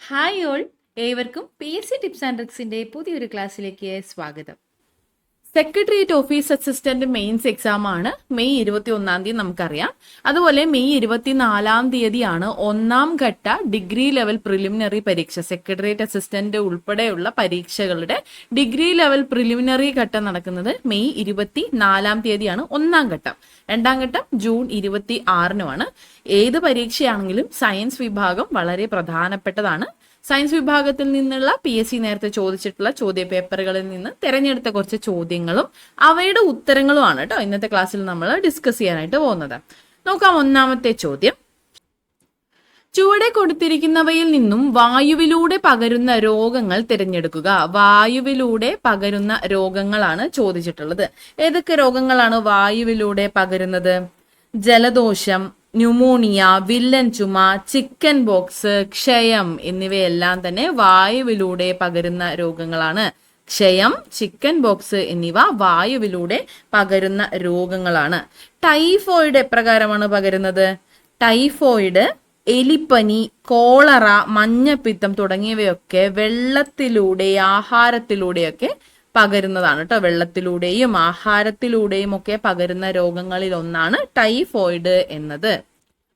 Hi all, ഏവർക്കും PSC tips and ട്രിക്സിന്റെ പുതിയൊരു ക്ലാസ്സിലേക്ക് സ്വാഗതം. Secretariat office assistant mains exam ആണ് മെയ് 21 നമുക്കറിയാം. അതുപോലെ മെയ് 24 ഒന്നാം ഘട്ട ഡിഗ്രി ലെവൽ പ്രിലിമിനറി പരീക്ഷ. സെക്രട്ടേറിയറ്റ് അസിസ്റ്റന്റ് ഉൾപ്പെടെയുള്ള പരീക്ഷകളുടെ ഡിഗ്രി ലെവൽ പ്രിലിമിനറി ഘട്ടം നടക്കുന്നത് മെയ് 24 ഒന്നാം ഘട്ടം. രണ്ടാം ഘട്ടം ജൂൺ 26 ഏത് പരീക്ഷയാണെങ്കിലും സയൻസ് വിഭാഗം വളരെ പ്രധാനപ്പെട്ടതാണ്. സയൻസ് വിഭാഗത്തിൽ നിന്നുള്ള PSC നേരത്തെ ചോദിച്ചിട്ടുള്ള ചോദ്യ പേപ്പറുകളിൽ നിന്ന് തിരഞ്ഞെടുത്ത കുറച്ച് ചോദ്യങ്ങളും അവയുടെ ഉത്തരങ്ങളുമാണ് കേട്ടോ ഇന്നത്തെ ക്ലാസ്സിൽ നമ്മൾ ഡിസ്കസ് ചെയ്യാനായിട്ട് പോകുന്നത്. നോക്കാം, ഒന്നാമത്തെ ചോദ്യം. ചുവടെ കൊടുത്തിരിക്കുന്നവയിൽ നിന്നും വായുവിലൂടെ പകരുന്ന രോഗങ്ങൾ തിരഞ്ഞെടുക്കുക. വായുവിലൂടെ പകരുന്ന രോഗങ്ങളാണ് ചോദിച്ചിട്ടുള്ളത്. ഏതൊക്കെ രോഗങ്ങളാണ് വായുവിലൂടെ പകരുന്നത്? ജലദോഷം, ന്യൂമോണിയ, വില്ലൻ ചുമ, ചിക്കൻ ബോക്സ്, ക്ഷയം എന്നിവയെല്ലാം തന്നെ വായുവിലൂടെ പകരുന്ന രോഗങ്ങളാണ്. ക്ഷയം, ചിക്കൻ ബോക്സ് എന്നിവ വായുവിലൂടെ പകരുന്ന രോഗങ്ങളാണ്. ടൈഫോയിഡ് എപ്രകാരമാണ് പകരുന്നത്? ടൈഫോയിഡ്, എലിപ്പനി, കോളറ, മഞ്ഞപ്പിത്തം തുടങ്ങിയവയൊക്കെ വെള്ളത്തിലൂടെ, ആഹാരത്തിലൂടെയൊക്കെ പകരുന്നതാണ് കേട്ടോ. വെള്ളത്തിലൂടെയും ആഹാരത്തിലൂടെയും ഒക്കെ പകരുന്ന രോഗങ്ങളിൽ ഒന്നാണ് ടൈഫോയിഡ് എന്നത്.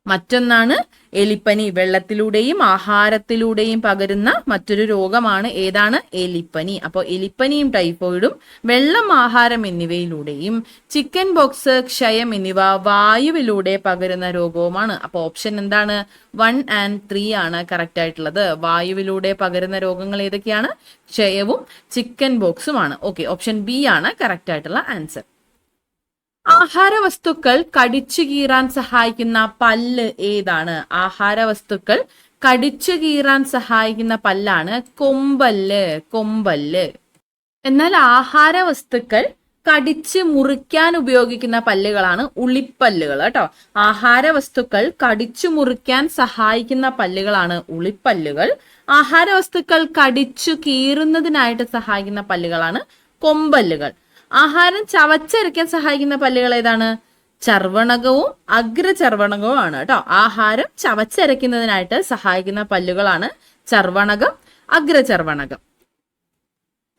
മറ്റൊന്നാണ് എലിപ്പനി. വെള്ളത്തിലൂടെയും ആഹാരത്തിലൂടെയും പകരുന്ന മറ്റൊരു രോഗമാണ് ഏതാണ്? എലിപ്പനി. അപ്പോൾ എലിപ്പനിയും ടൈഫോയിഡും വെള്ളം, ആഹാരം എന്നിവയിലൂടെയും, ചിക്കൻ ബോക്സ്, ക്ഷയം എന്നിവ വായുവിലൂടെ പകരുന്ന രോഗവുമാണ്. അപ്പോൾ ഓപ്ഷൻ എന്താണ്? 1 and 3 ആണ് കറക്റ്റ് ആയിട്ടുള്ളത്. വായുവിലൂടെ പകരുന്ന രോഗങ്ങൾ ഏതൊക്കെയാണ്? ക്ഷയവും ചിക്കൻ ബോക്സുമാണ്. ഓക്കെ, ഓപ്ഷൻ ബി ആണ് കറക്റ്റ് ആയിട്ടുള്ള ആൻസർ. ആഹാരവസ്തുക്കൾ കടിച്ചു കീറാൻ സഹായിക്കുന്ന പല്ല് ഏതാണ്? ആഹാരവസ്തുക്കൾ കടിച്ചു കീറാൻ സഹായിക്കുന്ന പല്ലാണ് കൊമ്പല്ല്. കൊമ്പല്ല്. എന്നാൽ ആഹാരവസ്തുക്കൾ കടിച്ച് മുറിക്കാൻ ഉപയോഗിക്കുന്ന പല്ലുകളാണ് ഉളിപ്പല്ലുകൾ കേട്ടോ. ആഹാരവസ്തുക്കൾ കടിച്ചു മുറിക്കാൻ സഹായിക്കുന്ന പല്ലുകളാണ് ഉളിപ്പല്ലുകൾ. ആഹാരവസ്തുക്കൾ കടിച്ചു കീറുന്നതിനായിട്ട് സഹായിക്കുന്ന പല്ലുകളാണ് കൊമ്പല്ലുകൾ. ആഹാരം ചവച്ചരയ്ക്കാൻ സഹായിക്കുന്ന പല്ലുകൾ ഏതാണ്? ചർവണകവും അഗ്രചർവണകവും ആണ് കേട്ടോ. ആഹാരം ചവച്ചരയ്ക്കുന്നതിനായിട്ട് സഹായിക്കുന്ന പല്ലുകളാണ് ചർവണകം, അഗ്രചർവണകം.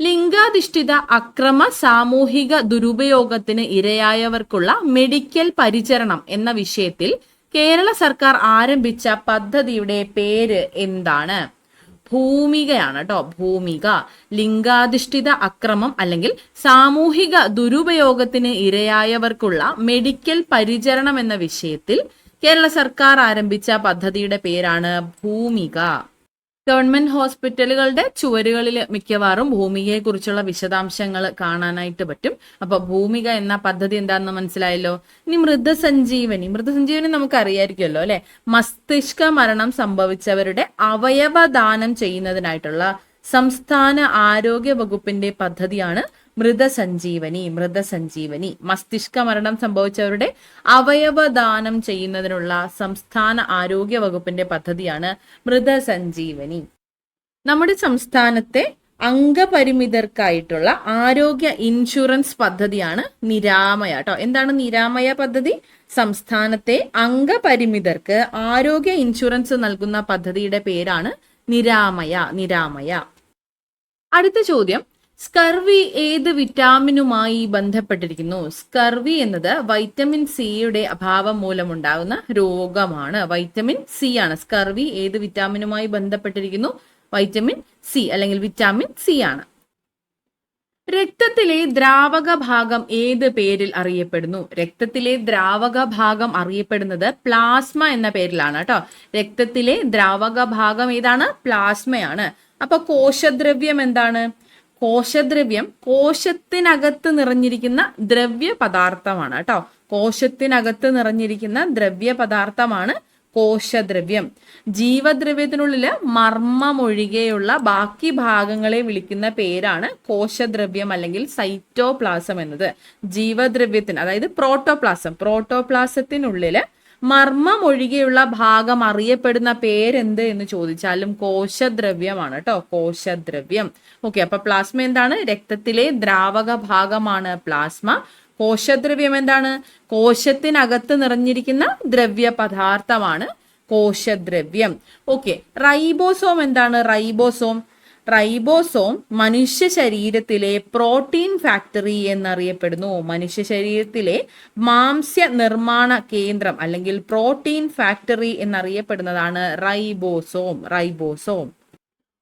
ലിംഗാധിഷ്ഠിത അക്രമ സാമൂഹിക ദുരുപയോഗത്തിന് ഇരയായവർക്കുള്ള മെഡിക്കൽ പരിചരണം എന്ന വിഷയത്തിൽ കേരള സർക്കാർ ആരംഭിച്ച പദ്ധതിയുടെ പേര് എന്താണ്? ഭൂമികയാണ് കേട്ടോ. ഭൂമിക. ലിംഗാധിഷ്ഠിത അക്രമം അല്ലെങ്കിൽ സാമൂഹിക ദുരുപയോഗത്തിന് ഇരയായവർക്കുള്ള മെഡിക്കൽ പരിചരണം എന്ന വിഷയത്തിൽ കേരള സർക്കാർ ആരംഭിച്ച പദ്ധതിയുടെ പേരാണ് ഭൂമിക. ഗവൺമെന്റ് ഹോസ്പിറ്റലുകളുടെ ചുവരുകളിൽ മിക്കവാറും ഭൂമികയെ കുറിച്ചുള്ള വിശദാംശങ്ങൾ കാണാനായിട്ട് പറ്റും. അപ്പൊ ഭൂമിക എന്ന പദ്ധതി എന്താണെന്ന് മനസ്സിലായല്ലോ. ഇനി മൃതസഞ്ജീവനി. മൃതസഞ്ജീവനി നമുക്ക് അറിയായിരിക്കുമല്ലോ അല്ലെ. മസ്തിഷ്ക മരണം സംഭവിച്ചവരുടെ അവയവദാനം ചെയ്യുന്നതിനായിട്ടുള്ള സംസ്ഥാന ആരോഗ്യ വകുപ്പിന്റെ പദ്ധതിയാണ് മൃതസഞ്ജീവനി. മൃതസഞ്ജീവനി. മസ്തിഷ്ക മരണം സംഭവിച്ചവരുടെ അവയവദാനം ചെയ്യുന്നതിനുള്ള സംസ്ഥാന ആരോഗ്യ വകുപ്പിന്റെ പദ്ധതിയാണ് മൃതസഞ്ജീവനി. നമ്മുടെ സംസ്ഥാനത്തെ അംഗപരിമിതർക്കായിട്ടുള്ള ആരോഗ്യ ഇൻഷുറൻസ് പദ്ധതിയാണ് നിരാമയ കേട്ടോ. എന്താണ് നിരാമയ പദ്ധതി? സംസ്ഥാനത്തെ അംഗപരിമിതർക്ക് ആരോഗ്യ ഇൻഷുറൻസ് നൽകുന്ന പദ്ധതിയുടെ പേരാണ് നിരാമയ. നിരാമയ. അടുത്ത ചോദ്യം. സ്കർവി ഏത് വിറ്റാമിനുമായി ബന്ധപ്പെട്ടിരിക്കുന്നു? സ്കർവി എന്നത് വൈറ്റമിൻ സിയുടെ അഭാവം മൂലമുണ്ടാകുന്ന രോഗമാണ്. വൈറ്റമിൻ സി ആണ്. സ്കർവി ഏത് വിറ്റാമിനുമായി ബന്ധപ്പെട്ടിരിക്കുന്നു? വൈറ്റമിൻ സി അല്ലെങ്കിൽ വിറ്റാമിൻ സി ആണ്. രക്തത്തിലെ ദ്രാവക ഭാഗം ഏത് പേരിൽ അറിയപ്പെടുന്നു? രക്തത്തിലെ ദ്രാവക ഭാഗം അറിയപ്പെടുന്നത് പ്ലാസ്മ എന്ന പേരിലാണ് കേട്ടോ. രക്തത്തിലെ ദ്രാവക ഭാഗം ഏതാണ്? പ്ലാസ്മയാണ്. അപ്പൊ കോശദ്രവ്യം എന്താണ്? കോശദ്രവ്യം കോശത്തിനകത്ത് നിറഞ്ഞിരിക്കുന്ന ദ്രവ്യ പദാർത്ഥമാണ് കേട്ടോ. കോശത്തിനകത്ത് നിറഞ്ഞിരിക്കുന്ന ദ്രവ്യ പദാർത്ഥമാണ് കോശദ്രവ്യം. ജീവദ്രവ്യത്തിനുള്ളില് മർമ്മമൊഴികെയുള്ള ബാക്കി ഭാഗങ്ങളെ വിളിക്കുന്ന പേരാണ് കോശദ്രവ്യം അല്ലെങ്കിൽ സൈറ്റോപ്ലാസം എന്നത്. ജീവദ്രവ്യത്തിന് അതായത് പ്രോട്ടോപ്ലാസത്തിനുള്ളില് മർമ്മം ഒഴികെയുള്ള ഭാഗം അറിയപ്പെടുന്ന പേരെന്ത് എന്ന് ചോദിച്ചാലും കോശദ്രവ്യമാണ് കേട്ടോ. കോശദ്രവ്യം. ഓക്കെ, അപ്പൊ പ്ലാസ്മ എന്താണ്? രക്തത്തിലെ ദ്രാവക ഭാഗമാണ് പ്ലാസ്മ. കോശദ്രവ്യം എന്താണ്? കോശത്തിനകത്ത് നിറഞ്ഞിരിക്കുന്ന ദ്രവ്യ പദാർത്ഥമാണ് കോശദ്രവ്യം. ഓക്കെ, റൈബോസോം എന്താണ്? റൈബോസോം മനുഷ്യ ശരീരത്തിലെ പ്രോട്ടീൻ ഫാക്ടറി എന്നറിയപ്പെടുന്നു. മനുഷ്യ ശരീരത്തിലെ മാംസ്യ നിർമ്മാണ കേന്ദ്രം അല്ലെങ്കിൽ പ്രോട്ടീൻ ഫാക്ടറി എന്നറിയപ്പെടുന്നതാണ് റൈബോസോം.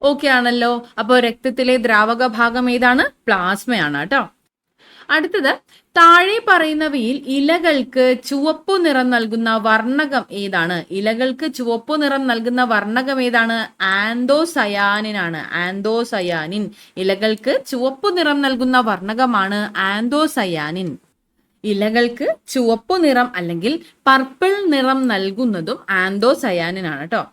ഓക്കെ ആണല്ലോ. അപ്പോൾ രക്തത്തിലെ ദ്രാവക ഭാഗം ഏതാണ്? പ്ലാസ്മയാണ് കേട്ടോ. അടുത്തത്, താഴെ പറയുന്നവയിൽ ഇലകൾക്ക് ചുവപ്പു നിറം നൽകുന്ന വർണ്ണകം ഏതാണ്? ഇലകൾക്ക് ചുവപ്പു നിറം നൽകുന്ന വർണ്ണകം ഏതാണ്? ആന്തോസയാനിൻ. ഇലകൾക്ക് ചുവപ്പു നിറം നൽകുന്ന വർണ്ണകമാണ് ആന്തോസയാനിൻ. ഇലകൾക്ക് ചുവപ്പു നിറം അല്ലെങ്കിൽ പർപ്പിൾ നിറം നൽകുന്നതും ആന്തോസയാനിൻ ആണ് കേട്ടോ.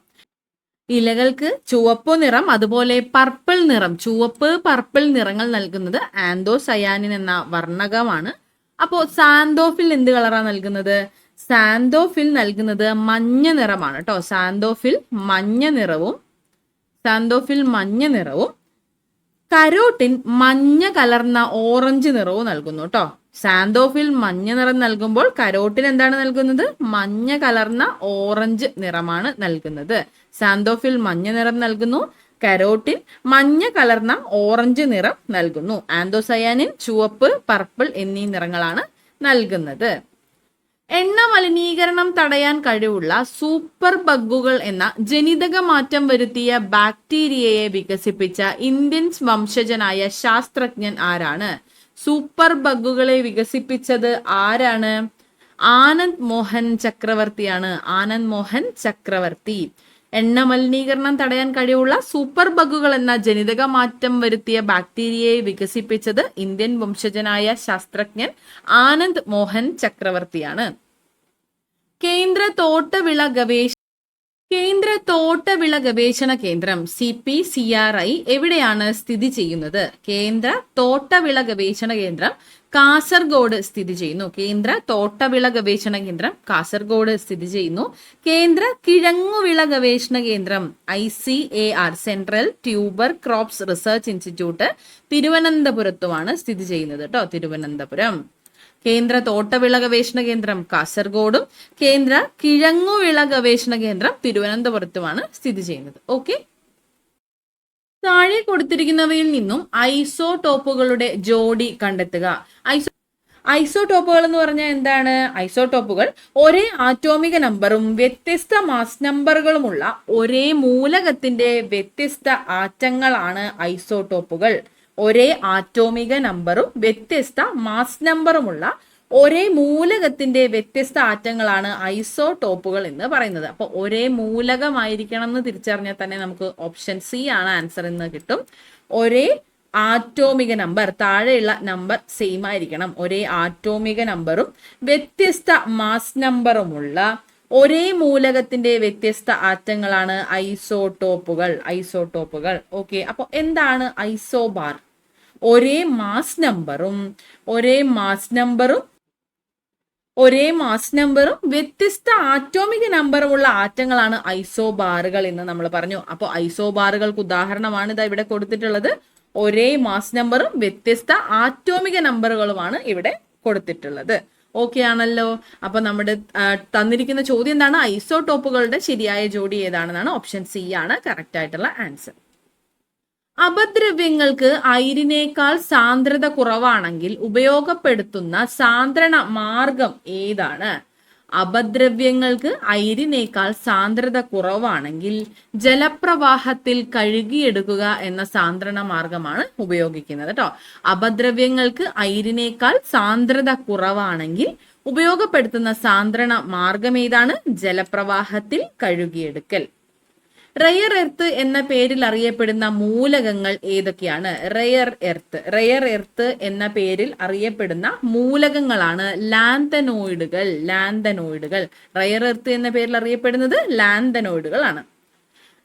ഇലകൾക്ക് ചുവപ്പ് നിറം അതുപോലെ പർപ്പിൾ നിറം, ചുവപ്പ് പർപ്പിൾ നിറങ്ങൾ നൽകുന്നത് ആന്തോസയാനിൻ എന്ന വർണ്ണകമാണ്. അപ്പോ സാന്തോഫിൽ എന്ത് കളറാണ് നൽകുന്നത്? സാന്തോഫിൽ നൽകുന്നത് മഞ്ഞ നിറമാണ് കേട്ടോ. സാന്തോഫിൽ മഞ്ഞ നിറവും കരോട്ടിൻ മഞ്ഞ കലർന്ന ഓറഞ്ച് നിറവും നൽകുന്നു കേട്ടോ. സാന്തോഫിൽ മഞ്ഞ നിറം നൽകുമ്പോൾ കരോട്ടിൻ എന്താണ് നൽകുന്നത്? മഞ്ഞ കലർന്ന ഓറഞ്ച് നിറമാണ് നൽകുന്നത്. സാന്തോഫിൽ മഞ്ഞ നിറം നൽകുന്നു, കരോട്ടിൻ മഞ്ഞ കലർന്ന ഓറഞ്ച് നിറം നൽകുന്നു. ആന്തോസയാനിൻ ചുവപ്പ്, പർപ്പിൾ എന്നീ നിറങ്ങളാണ് നൽകുന്നത്. എണ്ണ മലിനീകരണം തടയാൻ കഴിവുള്ള സൂപ്പർ ബഗ്ഗുകൾ എന്ന ജനിതക മാറ്റം വരുത്തിയ ബാക്ടീരിയയെ വികസിപ്പിച്ച ഇന്ത്യൻ വംശജനായ ശാസ്ത്രജ്ഞൻ ആരാണ്? സൂപ്പർ ബഗ്ഗുകളെ വികസിപ്പിച്ചത് ആരാണ്? ആനന്ദ് മോഹൻ ചക്രവർത്തി. എണ്ണ മലിനീകരണം തടയാൻ കഴിവുള്ള സൂപ്പർ ബഗ്ഗുകൾ എന്ന ജനിതക മാറ്റം വരുത്തിയ ബാക്ടീരിയയെ വികസിപ്പിച്ചത് ഇന്ത്യൻ വംശജനായ ശാസ്ത്രജ്ഞൻ ആനന്ദ് മോഹൻ ചക്രവർത്തിയാണ്. കേന്ദ്ര തോട്ടവിള ഗവേഷണ കേന്ദ്രം CPCRI എവിടെയാണ് സ്ഥിതി ചെയ്യുന്നത്? കേന്ദ്ര തോട്ടവിള ഗവേഷണ കേന്ദ്രം കാസർഗോഡ് സ്ഥിതി ചെയ്യുന്നു. കേന്ദ്ര തോട്ടവിള ഗവേഷണ കേന്ദ്രം കാസർഗോഡ് സ്ഥിതി ചെയ്യുന്നു. കേന്ദ്ര കിഴങ്ങുവിള ഗവേഷണ കേന്ദ്രം ICAR central tuber crops research institute തിരുവനന്തപുരത്തുമാണ് സ്ഥിതി ചെയ്യുന്നത് കേട്ടോ. തിരുവനന്തപുരം. കേന്ദ്ര തോട്ടവിള ഗവേഷണ കേന്ദ്രം കാസർഗോഡും കേന്ദ്ര കിഴങ്ങുവിള ഗവേഷണ കേന്ദ്രം തിരുവനന്തപുരത്തുമാണ് സ്ഥിതി ചെയ്യുന്നത്. ഓക്കെ, താഴെ കൊടുത്തിരിക്കുന്നവയിൽ നിന്നും ഐസോടോപ്പുകളുടെ ജോഡി കണ്ടെത്തുക. ഐസോടോപ്പുകൾ എന്ന് പറഞ്ഞാൽ എന്താണ്? ഐസോടോപ്പുകൾ ഒരേ ആറ്റോമിക നമ്പറും വ്യത്യസ്ത മാസ് നമ്പറുകളുമുള്ള ഒരേ മൂലകത്തിന്റെ വ്യത്യസ്ത ആറ്റങ്ങളാണ് ഐസോടോപ്പുകൾ. ഒരേ ആറ്റോമിക നമ്പറും വ്യത്യസ്ത മാസ് നമ്പറുമുള്ള ഒരേ മൂലകത്തിന്റെ വ്യത്യസ്ത ആറ്റങ്ങളാണ് ഐസോടോപ്പുകൾ എന്ന് പറയുന്നത്. അപ്പൊ ഒരേ മൂലകമായിരിക്കണം എന്ന് തിരിച്ചറിഞ്ഞാൽ തന്നെ നമുക്ക് ഓപ്ഷൻ C ആണ് ആൻസർ എന്ന് കിട്ടും. ഒരേ ആറ്റോമിക നമ്പർ, താഴെയുള്ള നമ്പർ സെയിം ആയിരിക്കണം. ഒരേ ആറ്റോമിക നമ്പറും വ്യത്യസ്ത മാസ് നമ്പറുമുള്ള ഒരേ മൂലകത്തിന്റെ വ്യത്യസ്ത ആറ്റങ്ങളാണ് ഐസോടോപ്പുകൾ. ഓക്കെ, അപ്പൊ എന്താണ് ഐസോബാർ? ഒരേ മാസ് നമ്പറും വ്യത്യസ്ത ആറ്റോമിക നമ്പറുമുള്ള ആറ്റങ്ങളാണ് ഐസോബാറുകൾ എന്ന് നമ്മൾ പറഞ്ഞു. അപ്പോൾ ഐസോബാറുകൾക്ക് ഉദാഹരണമാണ് ഇതാ ഇവിടെ കൊടുത്തിട്ടുള്ളത്. ഒരേ മാസ് നമ്പറും വ്യത്യസ്ത ആറ്റോമിക നമ്പറുകളുമാണ് ഇവിടെ കൊടുത്തിട്ടുള്ളത്. ഓക്കെ ആണല്ലോ. അപ്പൊ നമ്മുടെ തന്നിരിക്കുന്ന ചോദ്യം എന്താണ്? ഐസോടോപ്പുകളുടെ ശരിയായ ജോഡി ഏതാണെന്നാണ്. ഓപ്ഷൻ C ആണ് കറക്റ്റ് ആയിട്ടുള്ള ആൻസർ. അപദ്രവ്യങ്ങൾക്ക് അയിരിനേക്കാൾ സാന്ദ്രത കുറവാണെങ്കിൽ ഉപയോഗപ്പെടുത്തുന്ന സാന്ദ്രണ മാർഗം ഏതാണ്? അപദ്രവ്യങ്ങൾക്ക് അയിരിനേക്കാൾ സാന്ദ്രത കുറവാണെങ്കിൽ ജലപ്രവാഹത്തിൽ കഴുകിയെടുക്കുക എന്ന സാന്ദ്രണ മാർഗമാണ് ഉപയോഗിക്കുന്നത് കേട്ടോ. അപദ്രവ്യങ്ങൾക്ക് അയിരിനേക്കാൾ സാന്ദ്രത കുറവാണെങ്കിൽ ഉപയോഗപ്പെടുത്തുന്ന സാന്ദ്രണ മാർഗം ഏതാണ്? ജലപ്രവാഹത്തിൽ കഴുകിയെടുക്കൽ. റെയർ എർത്ത് എന്ന പേരിൽ അറിയപ്പെടുന്ന മൂലകങ്ങൾ ഏതൊക്കെയാണ്? റെയർ എർത്ത് എന്ന പേരിൽ അറിയപ്പെടുന്ന മൂലകങ്ങളാണ് ലാന്തനോയിഡുകൾ. റെയർ എർത്ത് എന്ന പേരിൽ അറിയപ്പെടുന്നത് ലാന്തനോയിഡുകൾ ആണ്.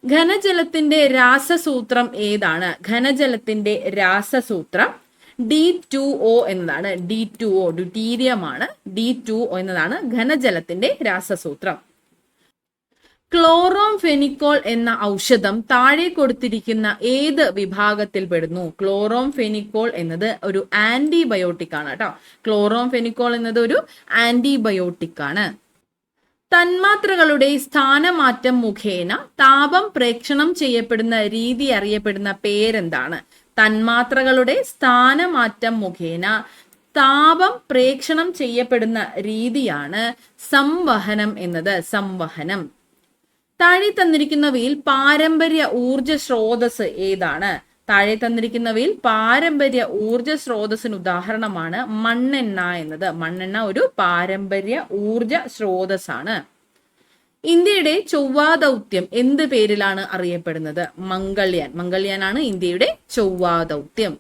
ഘനജലത്തിന്റെ രാസസൂത്രം ഏതാണ്? ഘനജലത്തിന്റെ രാസസൂത്രം D2O എന്നതാണ്. D2O ഡ്യൂട്ടീരിയമാണ്. D2O എന്നതാണ് ഘനജലത്തിന്റെ രാസസൂത്രം. ക്ലോറോംഫെനിക്കോൾ എന്ന ഔഷധം താഴെ കൊടുത്തിരിക്കുന്ന ഏത് വിഭാഗത്തിൽ പെടുന്നു? ക്ലോറോംഫെനിക്കോൾ എന്നത് ഒരു ആന്റിബയോട്ടിക് ആണ് കേട്ടോ. ക്ലോറോംഫെനിക്കോൾ എന്നത് ഒരു ആന്റിബയോട്ടിക് ആണ്. തന്മാത്രകളുടെ സ്ഥാനമാറ്റം മുഖേന താപം പ്രേക്ഷണം ചെയ്യപ്പെടുന്ന രീതി അറിയപ്പെടുന്ന പേരെന്താണ്? തന്മാത്രകളുടെ സ്ഥാനമാറ്റം മുഖേന താപം പ്രേക്ഷണം ചെയ്യപ്പെടുന്ന രീതിയാണ് സംവഹനം എന്നത്. സംവഹനം. താഴെ തന്നിരിക്കുന്നവയിൽ പാരമ്പര്യ ഊർജ സ്രോതസ് ഏതാണ്? താഴെ തന്നിരിക്കുന്നവയിൽ പാരമ്പര്യ ഊർജ സ്രോതസ്സിന് ഉദാഹരണമാണ് മണ്ണെണ്ണ എന്നത്. മണ്ണെണ്ണ ഒരു പാരമ്പര്യ ഊർജ സ്രോതസ്സാണ്. ഇന്ത്യയുടെ ചൊവ്വാ ദൗത്യം എന്ത് പേരിലാണ് അറിയപ്പെടുന്നത്? മംഗൾയാൻ. മംഗൾയാനാണ് ഇന്ത്യയുടെ ചൊവ്വാ ദൗത്യം.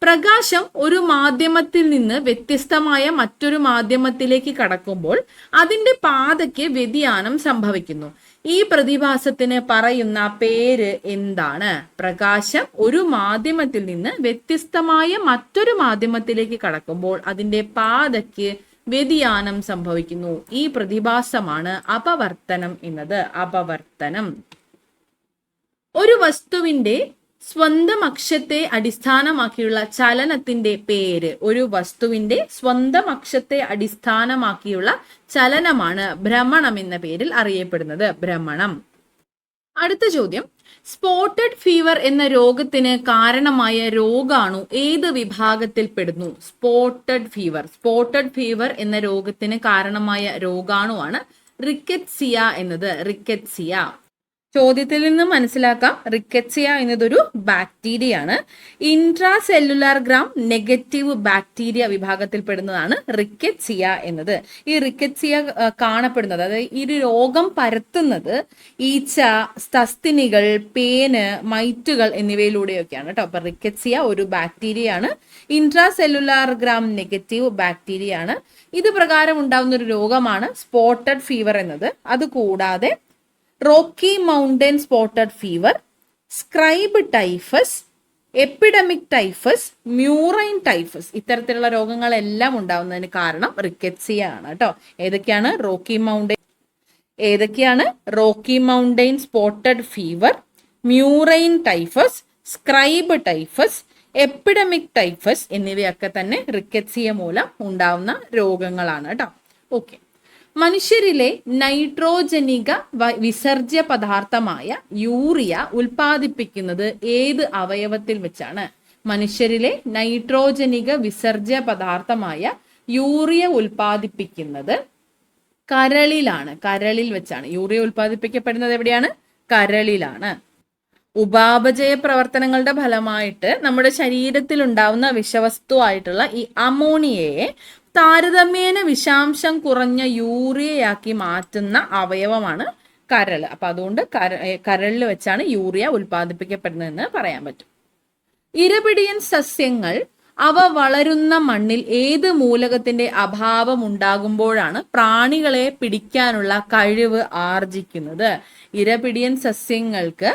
പ്രകാശം ഒരു മാധ്യമത്തിൽ നിന്ന് വ്യത്യസ്തമായ മറ്റൊരു മാധ്യമത്തിലേക്ക് കടക്കുമ്പോൾ അതിന്റെ പാതയ്ക്ക് വ്യതിയാനം സംഭവിക്കുന്നു. ഈ പ്രതിഭാസത്തിന് പറയുന്ന പേര് എന്താണ്? പ്രകാശം ഒരു മാധ്യമത്തിൽ നിന്ന് വ്യത്യസ്തമായ മറ്റൊരു മാധ്യമത്തിലേക്ക് കടക്കുമ്പോൾ അതിന്റെ പാതയ്ക്ക് വ്യതിയാനം സംഭവിക്കുന്നു. ഈ പ്രതിഭാസമാണ് അപവർത്തനം എന്നത്. അപവർത്തനം. ഒരു വസ്തുവിന്റെ സ്വന്തം അക്ഷത്തെ അടിസ്ഥാനമാക്കിയുള്ള ചലനത്തിന്റെ പേര്. ഒരു വസ്തുവിന്റെ സ്വന്തം അക്ഷത്തെ അടിസ്ഥാനമാക്കിയുള്ള ചലനമാണ് ഭ്രമണം എന്ന പേരിൽ അറിയപ്പെടുന്നത്. ഭ്രമണം. അടുത്ത ചോദ്യം, സ്പോട്ടഡ് ഫീവർ എന്ന രോഗത്തിന് കാരണമായ രോഗാണു ഏത് വിഭാഗത്തിൽ പെടുന്നു? Spotted fever. സ്പോട്ടഡ് ഫീവർ എന്ന രോഗത്തിന് കാരണമായ രോഗാണുവാണ് റിക്കറ്റ്സിയ എന്നത്. റിക്കറ്റ്സിയ. ചോദ്യത്തിൽ നിന്ന് മനസ്സിലാക്കാം, റിക്കറ്റ്സിയ എന്നതൊരു ബാക്ടീരിയ ആണ്. Intra cellular gram negative bacteria വിഭാഗത്തിൽ പെടുന്നതാണ് റിക്കറ്റ്സിയ എന്നത്. ഈ റിക്കറ്റ്സിയ കാണപ്പെടുന്നത്, അതായത് ഈ രോഗം പരത്തുന്നത് ഈച്ച, സസ്തിനികൾ, പേന്, മൈറ്റുകൾ എന്നിവയിലൂടെയൊക്കെയാണ് കേട്ടോ. അപ്പൊ റിക്കറ്റ്സിയ ഒരു ബാക്ടീരിയ ആണ്. Intra cellular gram negative bacteria ആണ്. ഇത് പ്രകാരം ഉണ്ടാകുന്ന ഒരു രോഗമാണ് സ്പോട്ടഡ് ഫീവർ എന്നത്. അതുകൂടാതെ Rocky mountain spotted fever, scrub typhus, epidemic typhus, murine typhus, ഇത്തരത്തിലുള്ള രോഗങ്ങളെല്ലാം ഉണ്ടാവുന്നതിന് കാരണം റിക്കറ്റ്സിയ ആണ് കേട്ടോ. ഏതൊക്കെയാണ്? Rocky mountain spotted fever, murine typhus, scrub typhus, epidemic typhus എന്നിവയൊക്കെ തന്നെ റിക്കറ്റ്സിയ മൂലം ഉണ്ടാവുന്ന രോഗങ്ങളാണ് കേട്ടോ. ഓക്കെ. മനുഷ്യരിലെ നൈട്രോജനിക വിസർജ്യ പദാർത്ഥമായ യൂറിയ ഉൽപ്പാദിപ്പിക്കുന്നത് ഏത് അവയവത്തിൽ വെച്ചാണ്? മനുഷ്യരിലെ നൈട്രോജനിക വിസർജ്യ പദാർത്ഥമായ യൂറിയ ഉൽപ്പാദിപ്പിക്കുന്നത് കരളിലാണ്. കരളിൽ വെച്ചാണ്. യൂറിയ ഉൽപ്പാദിപ്പിക്കപ്പെടുന്നത് എവിടെയാണ്? കരളിലാണ്. ഉപാപചയ പ്രവർത്തനങ്ങളുടെ ഫലമായിട്ട് നമ്മുടെ ശരീരത്തിൽ ഉണ്ടാവുന്ന വിഷവസ്തുവായിട്ടുള്ള ഈ അമോണിയയെ താരതമ്യേന വിഷാംശം കുറഞ്ഞ യൂറിയയാക്കി മാറ്റുന്ന അവയവമാണ് കരൾ. അപ്പൊ അതുകൊണ്ട് കരളിൽ വെച്ചാണ് യൂറിയ ഉൽപ്പാദിപ്പിക്കപ്പെടുന്നതെന്ന് പറയാൻ പറ്റും. ഇരപിടിയൻ സസ്യങ്ങൾ അവ വളരുന്ന മണ്ണിൽ ഏത് മൂലകത്തിന്റെ അഭാവം ഉണ്ടാകുമ്പോഴാണ് പ്രാണികളെ പിടിക്കാനുള്ള കഴിവ് ആർജിക്കുന്നത്? ഇരപിടിയൻ സസ്യങ്ങൾക്ക്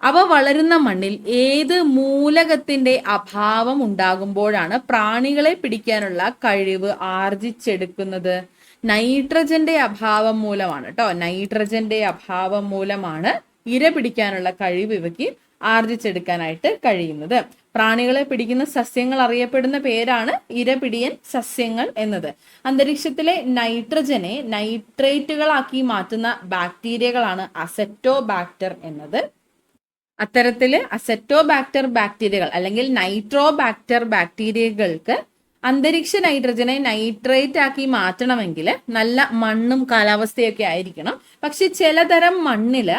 അവ വളരുന്ന മണ്ണിൽ ഏത് മൂലകത്തിന്റെ അഭാവം ഉണ്ടാകുമ്പോഴാണ് പ്രാണികളെ പിടിക്കാനുള്ള കഴിവ് ആർജിച്ചെടുക്കുന്നത്? നൈട്രജന്റെ അഭാവം മൂലമാണ് കേട്ടോ. നൈട്രജന്റെ അഭാവം മൂലമാണ് ഇര പിടിക്കാനുള്ള കഴിവ് ഇവയ്ക്ക് ആർജിച്ചെടുക്കാനായിട്ട് കഴിയുന്നത്. പ്രാണികളെ പിടിക്കുന്ന സസ്യങ്ങൾ അറിയപ്പെടുന്ന പേരാണ് ഇരപിടിയൻ സസ്യങ്ങൾ എന്നത്. അന്തരീക്ഷത്തിലെ നൈട്രജനെ നൈട്രേറ്റുകളാക്കി മാറ്റുന്ന ബാക്ടീരിയകളാണ് അസെറ്റോബാക്ടർ എന്നത്. അത്തരത്തില് അസെറ്റോബാക്ടർ ബാക്ടീരിയകൾ അല്ലെങ്കിൽ നൈട്രോബാക്ടർ ബാക്ടീരിയകൾക്ക് അന്തരീക്ഷ നൈട്രജനെ നൈട്രേറ്റ് ആക്കി മാറ്റണമെങ്കിൽ നല്ല മണ്ണും കാലാവസ്ഥയൊക്കെ ആയിരിക്കണം. പക്ഷെ ചിലതരം മണ്ണില്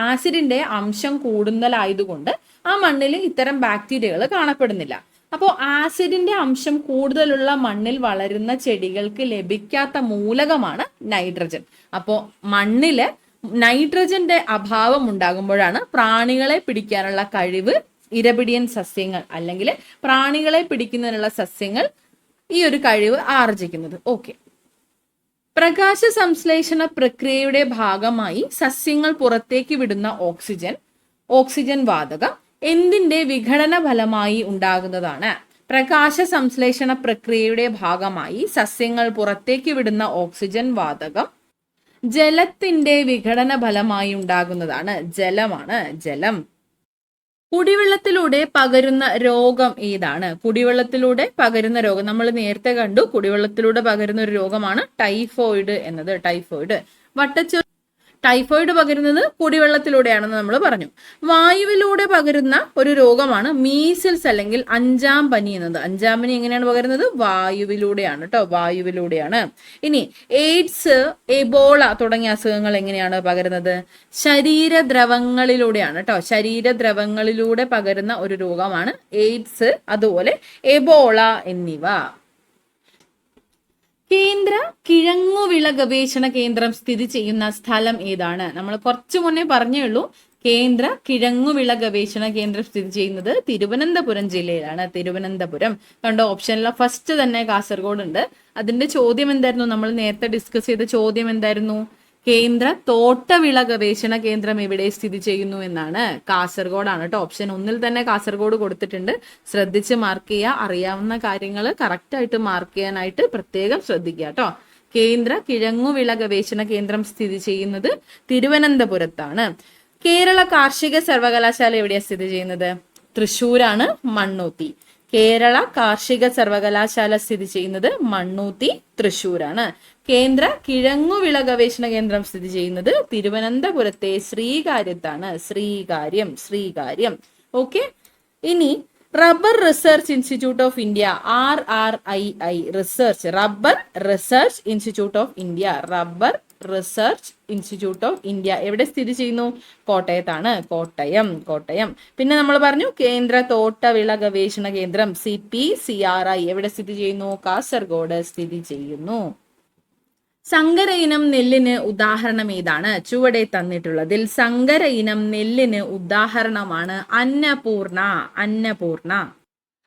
ആസിഡിന്റെ അംശം കൂടുതലായതുകൊണ്ട് ആ മണ്ണിൽ ഇത്തരം ബാക്ടീരിയകൾ കാണപ്പെടുന്നില്ല. അപ്പോൾ ആസിഡിന്റെ അംശം കൂടുതലുള്ള മണ്ണിൽ വളരുന്ന ചെടികൾക്ക് ലഭിക്കാത്ത മൂലകമാണ് നൈട്രജൻ. അപ്പോൾ മണ്ണില് നൈട്രജന്റെ അഭാവം ഉണ്ടാകുമ്പോഴാണ് പ്രാണികളെ പിടിക്കാനുള്ള കഴിവ് ഇരപിടിയൻ സസ്യങ്ങൾ അല്ലെങ്കിൽ പ്രാണികളെ പിടിക്കുന്നതിനുള്ള സസ്യങ്ങൾ ഈ ഒരു കഴിവ് ആർജിക്കുന്നത്. ഓക്കെ. പ്രകാശ സംശ്ലേഷണ പ്രക്രിയയുടെ ഭാഗമായി സസ്യങ്ങൾ പുറത്തേക്ക് വിടുന്ന ഓക്സിജൻ വാതകം എന്തിന്റെ വിഘടന ഫലമായി ഉണ്ടാകുന്നതാണ്? പ്രകാശ സംശ്ലേഷണ പ്രക്രിയയുടെ ഭാഗമായി സസ്യങ്ങൾ പുറത്തേക്ക് വിടുന്ന ഓക്സിജൻ വാതകം ജലത്തിന്റെ വിഘടന ഫലമായി ഉണ്ടാകുന്നതാണ്. ജലമാണ്. ജലം. കുടിവെള്ളത്തിലൂടെ പകരുന്ന രോഗം ഏതാണ്? കുടിവെള്ളത്തിലൂടെ പകരുന്ന രോഗം നമ്മൾ നേരത്തെ കണ്ടു. കുടിവെള്ളത്തിലൂടെ പകരുന്ന ഒരു രോഗമാണ് ടൈഫോയിഡ് എന്നത്. ടൈഫോയിഡ് പകരുന്നത് കുടിവെള്ളത്തിലൂടെയാണെന്ന് നമ്മൾ പറഞ്ഞു. വായുവിലൂടെ പകരുന്ന ഒരു രോഗമാണ് മീസിൽസ് അല്ലെങ്കിൽ അഞ്ചാം പനി എന്നത്. അഞ്ചാം പനി എങ്ങനെയാണ് പകരുന്നത്? വായുവിലൂടെയാണ് കേട്ടോ, വായുവിലൂടെയാണ്. ഇനി എയ്ഡ്സ്, എബോള തുടങ്ങിയ അസുഖങ്ങൾ എങ്ങനെയാണ് പകരുന്നത്? ശരീരദ്രവങ്ങളിലൂടെയാണ് കേട്ടോ. ശരീരദ്രവങ്ങളിലൂടെ പകരുന്ന ഒരു രോഗമാണ് എയ്ഡ്സ്, അതുപോലെ എബോള എന്നിവ. കേന്ദ്ര കിഴങ്ങുവിള ഗവേഷണ കേന്ദ്രം സ്ഥിതി ചെയ്യുന്ന സ്ഥലം ഏതാണ്? നമ്മൾ കുറച്ചു മുന്നേ പറഞ്ഞേ ഉള്ളൂ. കേന്ദ്ര കിഴങ്ങുവിള ഗവേഷണ കേന്ദ്രം സ്ഥിതി ചെയ്യുന്നത് തിരുവനന്തപുരം ജില്ലയിലാണ്. തിരുവനന്തപുരം കണ്ടോ, ഓപ്ഷനിലെ ഫസ്റ്റ് തന്നെ കാസർഗോഡ് ഉണ്ട്. അതിന്റെ ചോദ്യം എന്തായിരുന്നു? നമ്മൾ നേരത്തെ ഡിസ്കസ് ചെയ്ത ചോദ്യം എന്തായിരുന്നു? കേന്ദ്ര തോട്ടവിള ഗവേഷണ കേന്ദ്രം എവിടെ സ്ഥിതി ചെയ്യുന്നു എന്നാണ്. കാസർഗോഡാണ് കേട്ടോ. ഓപ്ഷൻ 1 തന്നെ കാസർഗോഡ് കൊടുത്തിട്ടുണ്ട്. ശ്രദ്ധിച്ച് മാർക്ക് ചെയ്യുക. അറിയാവുന്ന കാര്യങ്ങൾ കറക്റ്റ് ആയിട്ട് മാർക്ക് ചെയ്യാനായിട്ട് പ്രത്യേകം ശ്രദ്ധിക്കുക കേട്ടോ. കേന്ദ്ര കിഴങ്ങുവിള ഗവേഷണ കേന്ദ്രം സ്ഥിതി ചെയ്യുന്നത് തിരുവനന്തപുരത്താണ്. കേരള കാർഷിക സർവകലാശാല എവിടെയാണ് സ്ഥിതി ചെയ്യുന്നത്? തൃശ്ശൂരാണ്, മണ്ണൂത്തി. കേരള കാർഷിക സർവകലാശാല സ്ഥിതി ചെയ്യുന്നത് മണ്ണൂത്തി, തൃശ്ശൂരാണ്. കേന്ദ്ര കിഴങ്ങുവിള ഗവേഷണ കേന്ദ്രം സ്ഥിതി ചെയ്യുന്നത് തിരുവനന്തപുരത്തെ ശ്രീകാര്യത്താണ്. ശ്രീകാര്യം. ഓക്കെ. ഇനി rubber research institute of India, RRII research, rubber research institute of India, rubber research institute of India എവിടെ സ്ഥിതി ചെയ്യുന്നു? കോട്ടയത്താണ്. കോട്ടയം. പിന്നെ നമ്മൾ പറഞ്ഞു കേന്ദ്ര തോട്ടവിള ഗവേഷണ കേന്ദ്രം CPCRI എവിടെ സ്ഥിതി ചെയ്യുന്നു? കാസർഗോഡ് സ്ഥിതി ചെയ്യുന്നു. സങ്കര ഇനം നെല്ലിന് ഉദാഹരണം ഏതാണ്? ചുവടെ തന്നിട്ടുള്ളതിൽ സങ്കര ഇനം നെല്ലിന് ഉദാഹരണമാണ്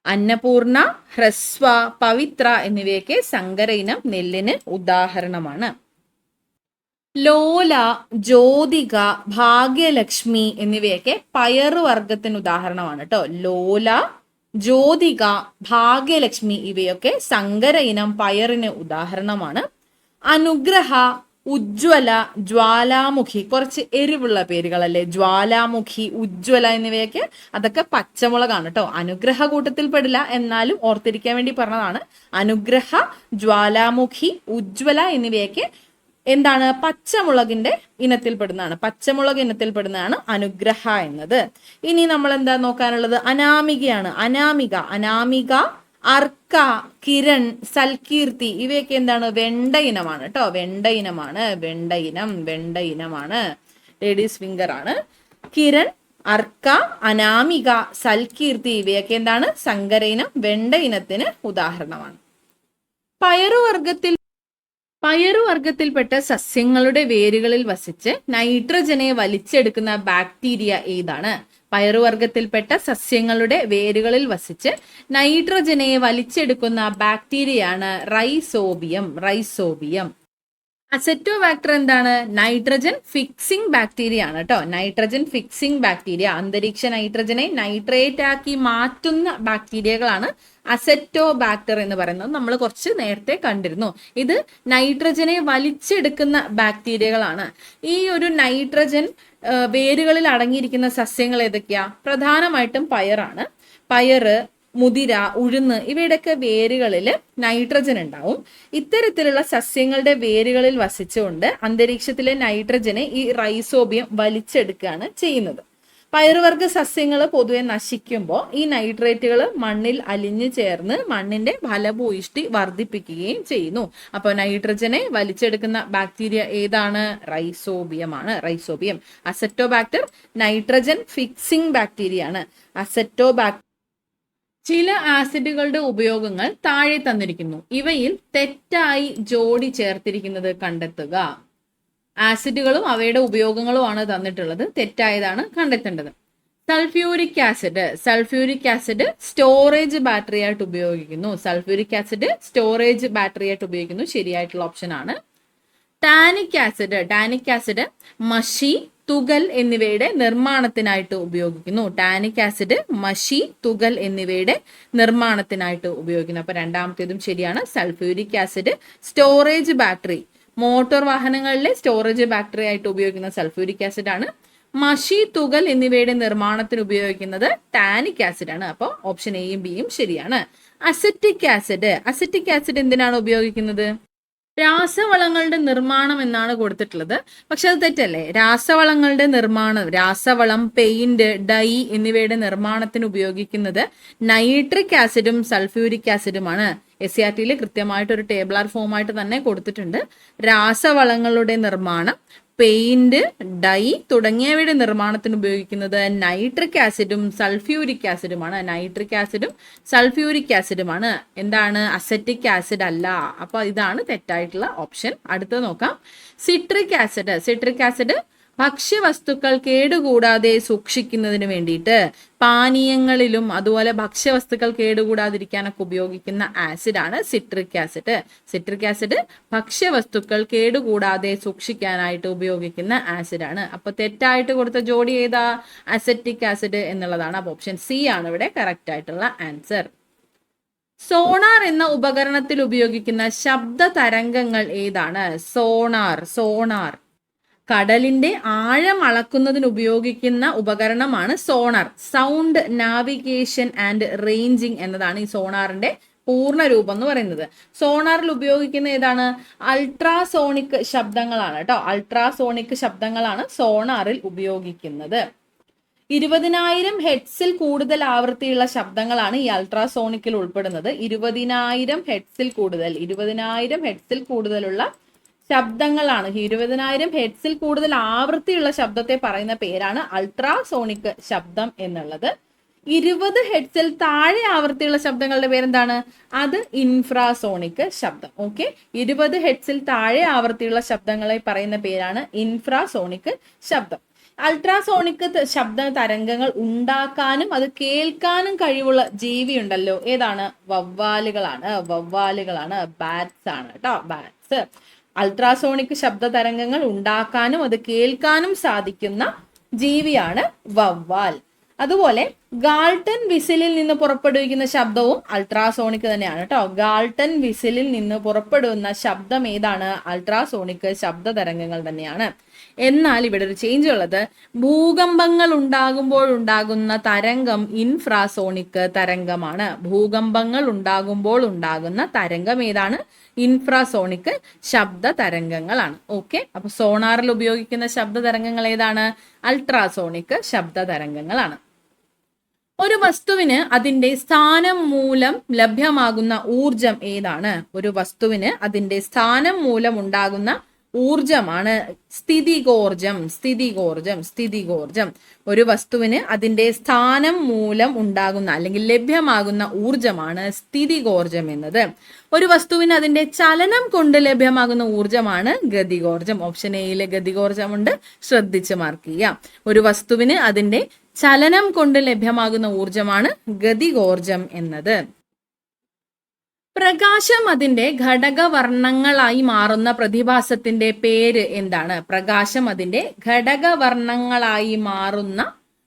അന്നപൂർണ, ഹ്രസ്വ, പവിത്ര എന്നിവയൊക്കെ സങ്കര ഇനം നെല്ലിന് ഉദാഹരണമാണ്. ലോല, ജ്യോതിക, ഭാഗ്യലക്ഷ്മി എന്നിവയൊക്കെ പയറുവർഗത്തിന് ഉദാഹരണമാണ് കേട്ടോ. ലോല, ജ്യോതിക, ഭാഗ്യലക്ഷ്മി ഇവയൊക്കെ സങ്കര ഇനം പയറിന് ഉദാഹരണമാണ്. അനുഗ്രഹ, ഉജ്ജ്വല, ജ്വാലാമുഖി, കുറച്ച് എരിവുള്ള പേരുകളല്ലേ? ജ്വാലാമുഖി, ഉജ്ജ്വല എന്നിവയൊക്കെ അതൊക്കെ പച്ചമുളകാണ് കേട്ടോ. അനുഗ്രഹ കൂട്ടത്തിൽ പെടില്ല, എന്നാലും ഓർത്തിരിക്കാൻ വേണ്ടി പറഞ്ഞതാണ്. അനുഗ്രഹ, ജ്വാലാമുഖി, ഉജ്ജ്വല എന്നിവയൊക്കെ എന്താണ്? പച്ചമുളകിന്റെ ഇനത്തിൽപ്പെടുന്നതാണ്. പച്ചമുളക് ഇനത്തിൽപ്പെടുന്നതാണ് അനുഗ്രഹ എന്നത്. ഇനി നമ്മൾ എന്താ നോക്കാനുള്ളത്? അനാമികയാണ്. അനാമിക, അർക്ക, കിരൺ, സൽകീർത്തി ഇവയൊക്കെ എന്താണ്? വെണ്ട ഇനമാണ് കേട്ടോ. വെണ്ട ഇനമാണ്. ലേഡീസ് ഫിംഗർ ആണ്. കിരൺ, അർക്ക, അനാമിക, സൽകീർത്തി ഇവയൊക്കെ എന്താണ്? സങ്കര ഇനം, വെണ്ട ഇനത്തിന് ഉദാഹരണമാണ്. പയറുവർഗത്തിൽപ്പെട്ട സസ്യങ്ങളുടെ വേരുകളിൽ വസിച്ച് നൈട്രജനെ വലിച്ചെടുക്കുന്ന ബാക്ടീരിയ ഏതാണ്? പയറുവർഗത്തിൽപ്പെട്ട സസ്യങ്ങളുടെ വേരുകളിൽ വസിച്ച് നൈട്രജനെ വലിച്ചെടുക്കുന്ന ബാക്ടീരിയയാണ് റൈസോബിയം. അസറ്റോബാക്ടർ എന്താണ്? നൈട്രജൻ ഫിക്സിംഗ് ബാക്ടീരിയ ആണ് കേട്ടോ. നൈട്രജൻ ഫിക്സിംഗ് ബാക്ടീരിയ, അന്തരീക്ഷ നൈട്രജനെ നൈട്രേറ്റ് ആക്കി മാറ്റുന്ന ബാക്ടീരിയകളാണ് അസറ്റോബാക്ടർ എന്ന് പറയുന്നത്. നമ്മൾ കുറച്ച് നേരത്തെ കണ്ടിരുന്നു. ഇത് നൈട്രജനെ വലിച്ചെടുക്കുന്ന ബാക്ടീരിയകളാണ്. ഈ ഒരു നൈട്രജൻ വേരുകളിൽ അടങ്ങിയിരിക്കുന്ന സസ്യങ്ങൾ ഏതൊക്കെയാ? പ്രധാനമായിട്ടും പയറാണ്. പയറ്, മുതിര, ഉഴുന്ന് ഇവയുടെയൊക്കെ വേരുകളിൽ നൈട്രജൻ ഉണ്ടാവും. ഇത്തരത്തിലുള്ള സസ്യങ്ങളുടെ വേരുകളിൽ വസിച്ചുകൊണ്ട് അന്തരീക്ഷത്തിലെ നൈട്രജനെ ഈ റൈസോബിയം വലിച്ചെടുക്കുകയാണ് ചെയ്യുന്നത്. പയറുവർഗ സസ്യങ്ങൾ പൊതുവെ നശിക്കുമ്പോൾ ഈ നൈട്രേറ്റുകൾ മണ്ണിൽ അലിഞ്ഞു ചേർന്ന് മണ്ണിന്റെ ഫലഭൂയിഷ്ടി വർദ്ധിപ്പിക്കുകയും ചെയ്യുന്നു. അപ്പോൾ നൈട്രജനെ വലിച്ചെടുക്കുന്ന ബാക്ടീരിയ ഏതാണ്? Rhizobium. Acetobacter nitrogen fixing bacteria ആണ്. ചില ആസിഡുകളുടെ ഉപയോഗങ്ങൾ താഴെ തന്നിരിക്കുന്നു. ഇവയിൽ തെറ്റായി ജോഡി ചേർത്തിരിക്കുന്നത് കണ്ടെത്തുക. ആസിഡുകളും അവയുടെ ഉപയോഗങ്ങളുമാണ് തന്നിട്ടുള്ളത്. തെറ്റായതാണ് കണ്ടെത്തേണ്ടത്. സൾഫ്യൂരിക് ആസിഡ് സ്റ്റോറേജ് ബാറ്ററി ആയിട്ട് ഉപയോഗിക്കുന്നു. ശരിയായിട്ടുള്ള ഓപ്ഷൻ ആണ്. ടാനിക് ആസിഡ് മഷി, തുകൽ എന്നിവയുടെ നിർമ്മാണത്തിനായിട്ട് ഉപയോഗിക്കുന്നു. അപ്പൊ രണ്ടാമത്തേതും ശരിയാണ്. Sulphuric acid storage battery, motor വാഹനങ്ങളിലെ സ്റ്റോറേജ് ബാറ്ററി ആയിട്ട് ഉപയോഗിക്കുന്ന സൾഫ്യൂരിക് ആസിഡ് ആണ്. മഷി, തുകൽ എന്നിവയുടെ നിർമ്മാണത്തിന് ഉപയോഗിക്കുന്നത് ടാനിക് ആസിഡ് ആണ്. അപ്പോൾ ഓപ്ഷൻ എയും ബിയും ശരിയാണ്. അസറ്റിക് ആസിഡ് എന്തിനാണ് ഉപയോഗിക്കുന്നത്? രാസവളങ്ങളുടെ നിർമ്മാണം എന്നാണ് കൊടുത്തിട്ടുള്ളത്. പക്ഷെ അത് തെറ്റല്ലേ. രാസവളങ്ങളുടെ നിർമ്മാണം, രാസവളം, പെയിന്റ്, ഡൈ എന്നിവയുടെ നിർമ്മാണത്തിന് ഉപയോഗിക്കുന്നത് നൈട്രിക് ആസിഡും സൾഫ്യൂരിക് ആസിഡുമാണ്. SCRT കൃത്യമായിട്ട് ഒരു ടേബിളാർ ഫോം ആയിട്ട് തന്നെ കൊടുത്തിട്ടുണ്ട്. രാസവളങ്ങളുടെ നിർമ്മാണം, പെയിന്റ്, ഡൈ തുടങ്ങിയവയുടെ നിർമ്മാണത്തിന് ഉപയോഗിക്കുന്നത് നൈട്രിക് ആസിഡും സൾഫ്യൂരിക് ആസിഡുമാണ്. നൈട്രിക് ആസിഡും സൾഫ്യൂരിക് ആസിഡുമാണ്. എന്താണ്? അസറ്റിക് ആസിഡ് അല്ല. അപ്പൊ ഇതാണ് തെറ്റായിട്ടുള്ള ഓപ്ഷൻ. അടുത്തത് നോക്കാം. സിട്രിക് ആസിഡ് ഭക്ഷ്യവസ്തുക്കൾ കേടുകൂടാതെ സൂക്ഷിക്കുന്നതിന് വേണ്ടിയിട്ട് പാനീയങ്ങളിലും അതുപോലെ ഭക്ഷ്യവസ്തുക്കൾ കേടുകൂടാതിരിക്കാനൊക്കെ ഉപയോഗിക്കുന്ന ആസിഡാണ് സിട്രിക് ആസിഡ്. സിട്രിക് ആസിഡ് ഭക്ഷ്യവസ്തുക്കൾ കേടുകൂടാതെ സൂക്ഷിക്കാനായിട്ട് ഉപയോഗിക്കുന്ന ആസിഡാണ്. അപ്പൊ തെറ്റായിട്ട് കൊടുത്ത ജോഡി ഏതാ? അസറ്റിക് ആസിഡ് എന്നുള്ളതാണ്. അപ്പൊ ഓപ്ഷൻ സി ആണ് ഇവിടെ കറക്റ്റ് ആയിട്ടുള്ള ആൻസർ. സോണാർ എന്ന ഉപകരണത്തിൽ ഉപയോഗിക്കുന്ന ശബ്ദ തരംഗങ്ങൾ ഏതാണ്? സോണാർ കടലിന്റെ ആഴം അളക്കുന്നതിന് ഉപയോഗിക്കുന്ന ഉപകരണമാണ് sonar. Sound navigation and ranging എന്നതാണ് ഈ സോണാറിന്റെ പൂർണ്ണ രൂപം എന്ന് പറയുന്നത്. സോണാറിൽ ഉപയോഗിക്കുന്ന ഏതാണ്? അൾട്രാസോണിക് ശബ്ദങ്ങളാണ് കേട്ടോ. അൾട്രാസോണിക് ശബ്ദങ്ങളാണ് സോണാറിൽ ഉപയോഗിക്കുന്നത്. 20,000 ഹെഡ്സിൽ കൂടുതൽ ആവൃത്തിയുള്ള ശബ്ദങ്ങളാണ് ഈ അൾട്രാസോണിക്കിൽ ഉൾപ്പെടുന്നത്. 20,000 ഹെഡ്സിൽ കൂടുതലുള്ള ശബ്ദങ്ങളാണ്. 20,000 ഹെഡ്സിൽ കൂടുതൽ ആവൃത്തിയുള്ള ശബ്ദത്തെ പറയുന്ന പേരാണ് അൾട്രാസോണിക് ശബ്ദം എന്നുള്ളത്. 20 ഹെഡ്സിൽ താഴെ ആവൃത്തിയുള്ള ശബ്ദങ്ങളുടെ പേരെന്താണ്? അത് ഇൻഫ്രാസോണിക് ശബ്ദം. ഓക്കെ, 20 ഹെഡ്സിൽ താഴെ ആവൃത്തിയുള്ള ശബ്ദങ്ങളെ പറയുന്ന പേരാണ് ഇൻഫ്രാസോണിക് ശബ്ദം. അൾട്രാസോണിക് ശബ്ദ തരംഗങ്ങൾ ഉണ്ടാക്കാനും അത് കേൾക്കാനും കഴിവുള്ള ജീവി ഉണ്ടല്ലോ, ഏതാണ്? വവ്വാലുകളാണ്. ബാറ്റ്സ് ആണ് കേട്ടോ, ബാറ്റ്സ്. അൾട്രാസോണിക് ശബ്ദ തരംഗങ്ങൾ ഉണ്ടാക്കാനും അത് കേൾക്കാനും സാധിക്കുന്ന ജീവിയാണ് വവ്വാൽ. അതുപോലെ ഗാൾട്ടൺ വിസിലിൽ നിന്ന് പുറപ്പെടുവിക്കുന്ന ശബ്ദവും അൾട്രാസോണിക് തന്നെയാണ് കേട്ടോ. ഗാൾട്ടൺ വിസിലിൽ നിന്ന് പുറപ്പെടുന്ന ശബ്ദം ഏതാണ്? അൾട്രാസോണിക് ശബ്ദ തരംഗങ്ങൾ തന്നെയാണ്. എന്നാൽ ഇവിടെ ഒരു ചേഞ്ച് ഉള്ളത്, ഭൂകമ്പങ്ങൾ ഉണ്ടാകുമ്പോൾ ഉണ്ടാകുന്ന തരംഗം ഇൻഫ്രാസോണിക് തരംഗമാണ്. ഭൂകമ്പങ്ങൾ ഉണ്ടാകുമ്പോൾ ഉണ്ടാകുന്ന തരംഗം ഏതാണ്? ഇൻഫ്രാസോണിക് ശബ്ദ തരംഗങ്ങളാണ്. ഓക്കെ, അപ്പൊ സോണാറിൽ ഉപയോഗിക്കുന്ന ശബ്ദ തരംഗങ്ങൾ ഏതാണ്? അൾട്രാസോണിക് ശബ്ദ തരംഗങ്ങളാണ്. ഒരു വസ്തുവിന് അതിന്റെ സ്ഥാനം മൂലം ലഭ്യമാകുന്ന ഊർജം ഏതാണ്? ഒരു വസ്തുവിന് അതിന്റെ സ്ഥാനം മൂലം ഉണ്ടാകുന്ന ഊർജമാണ് സ്ഥിതികോർജം. ഒരു വസ്തുവിന് അതിന്റെ സ്ഥാനം മൂലം ഉണ്ടാകുന്ന അല്ലെങ്കിൽ ലഭ്യമാകുന്ന ഊർജമാണ് സ്ഥിതികോർജം എന്നത്. ഒരു വസ്തുവിന് അതിന്റെ ചലനം കൊണ്ട് ലഭ്യമാകുന്ന ഊർജമാണ് ഗതികോർജം. ഓപ്ഷൻ എയിലെ ഗതികോർജമുണ്ട്, ശ്രദ്ധിച്ച് മാർക്ക് ചെയ്യാം. ഒരു വസ്തുവിന് അതിന്റെ ചലനം കൊണ്ട് ലഭ്യമാകുന്ന ഊർജമാണ് ഗതികോർജം എന്നത്. പ്രകാശം അതിന്റെ ഘടകവർണ്ണങ്ങളായി മാറുന്ന പ്രതിഭാസത്തിന്റെ പേര് എന്താണ്? പ്രകാശം അതിന്റെ ഘടകവർണ്ണങ്ങളായി മാറുന്ന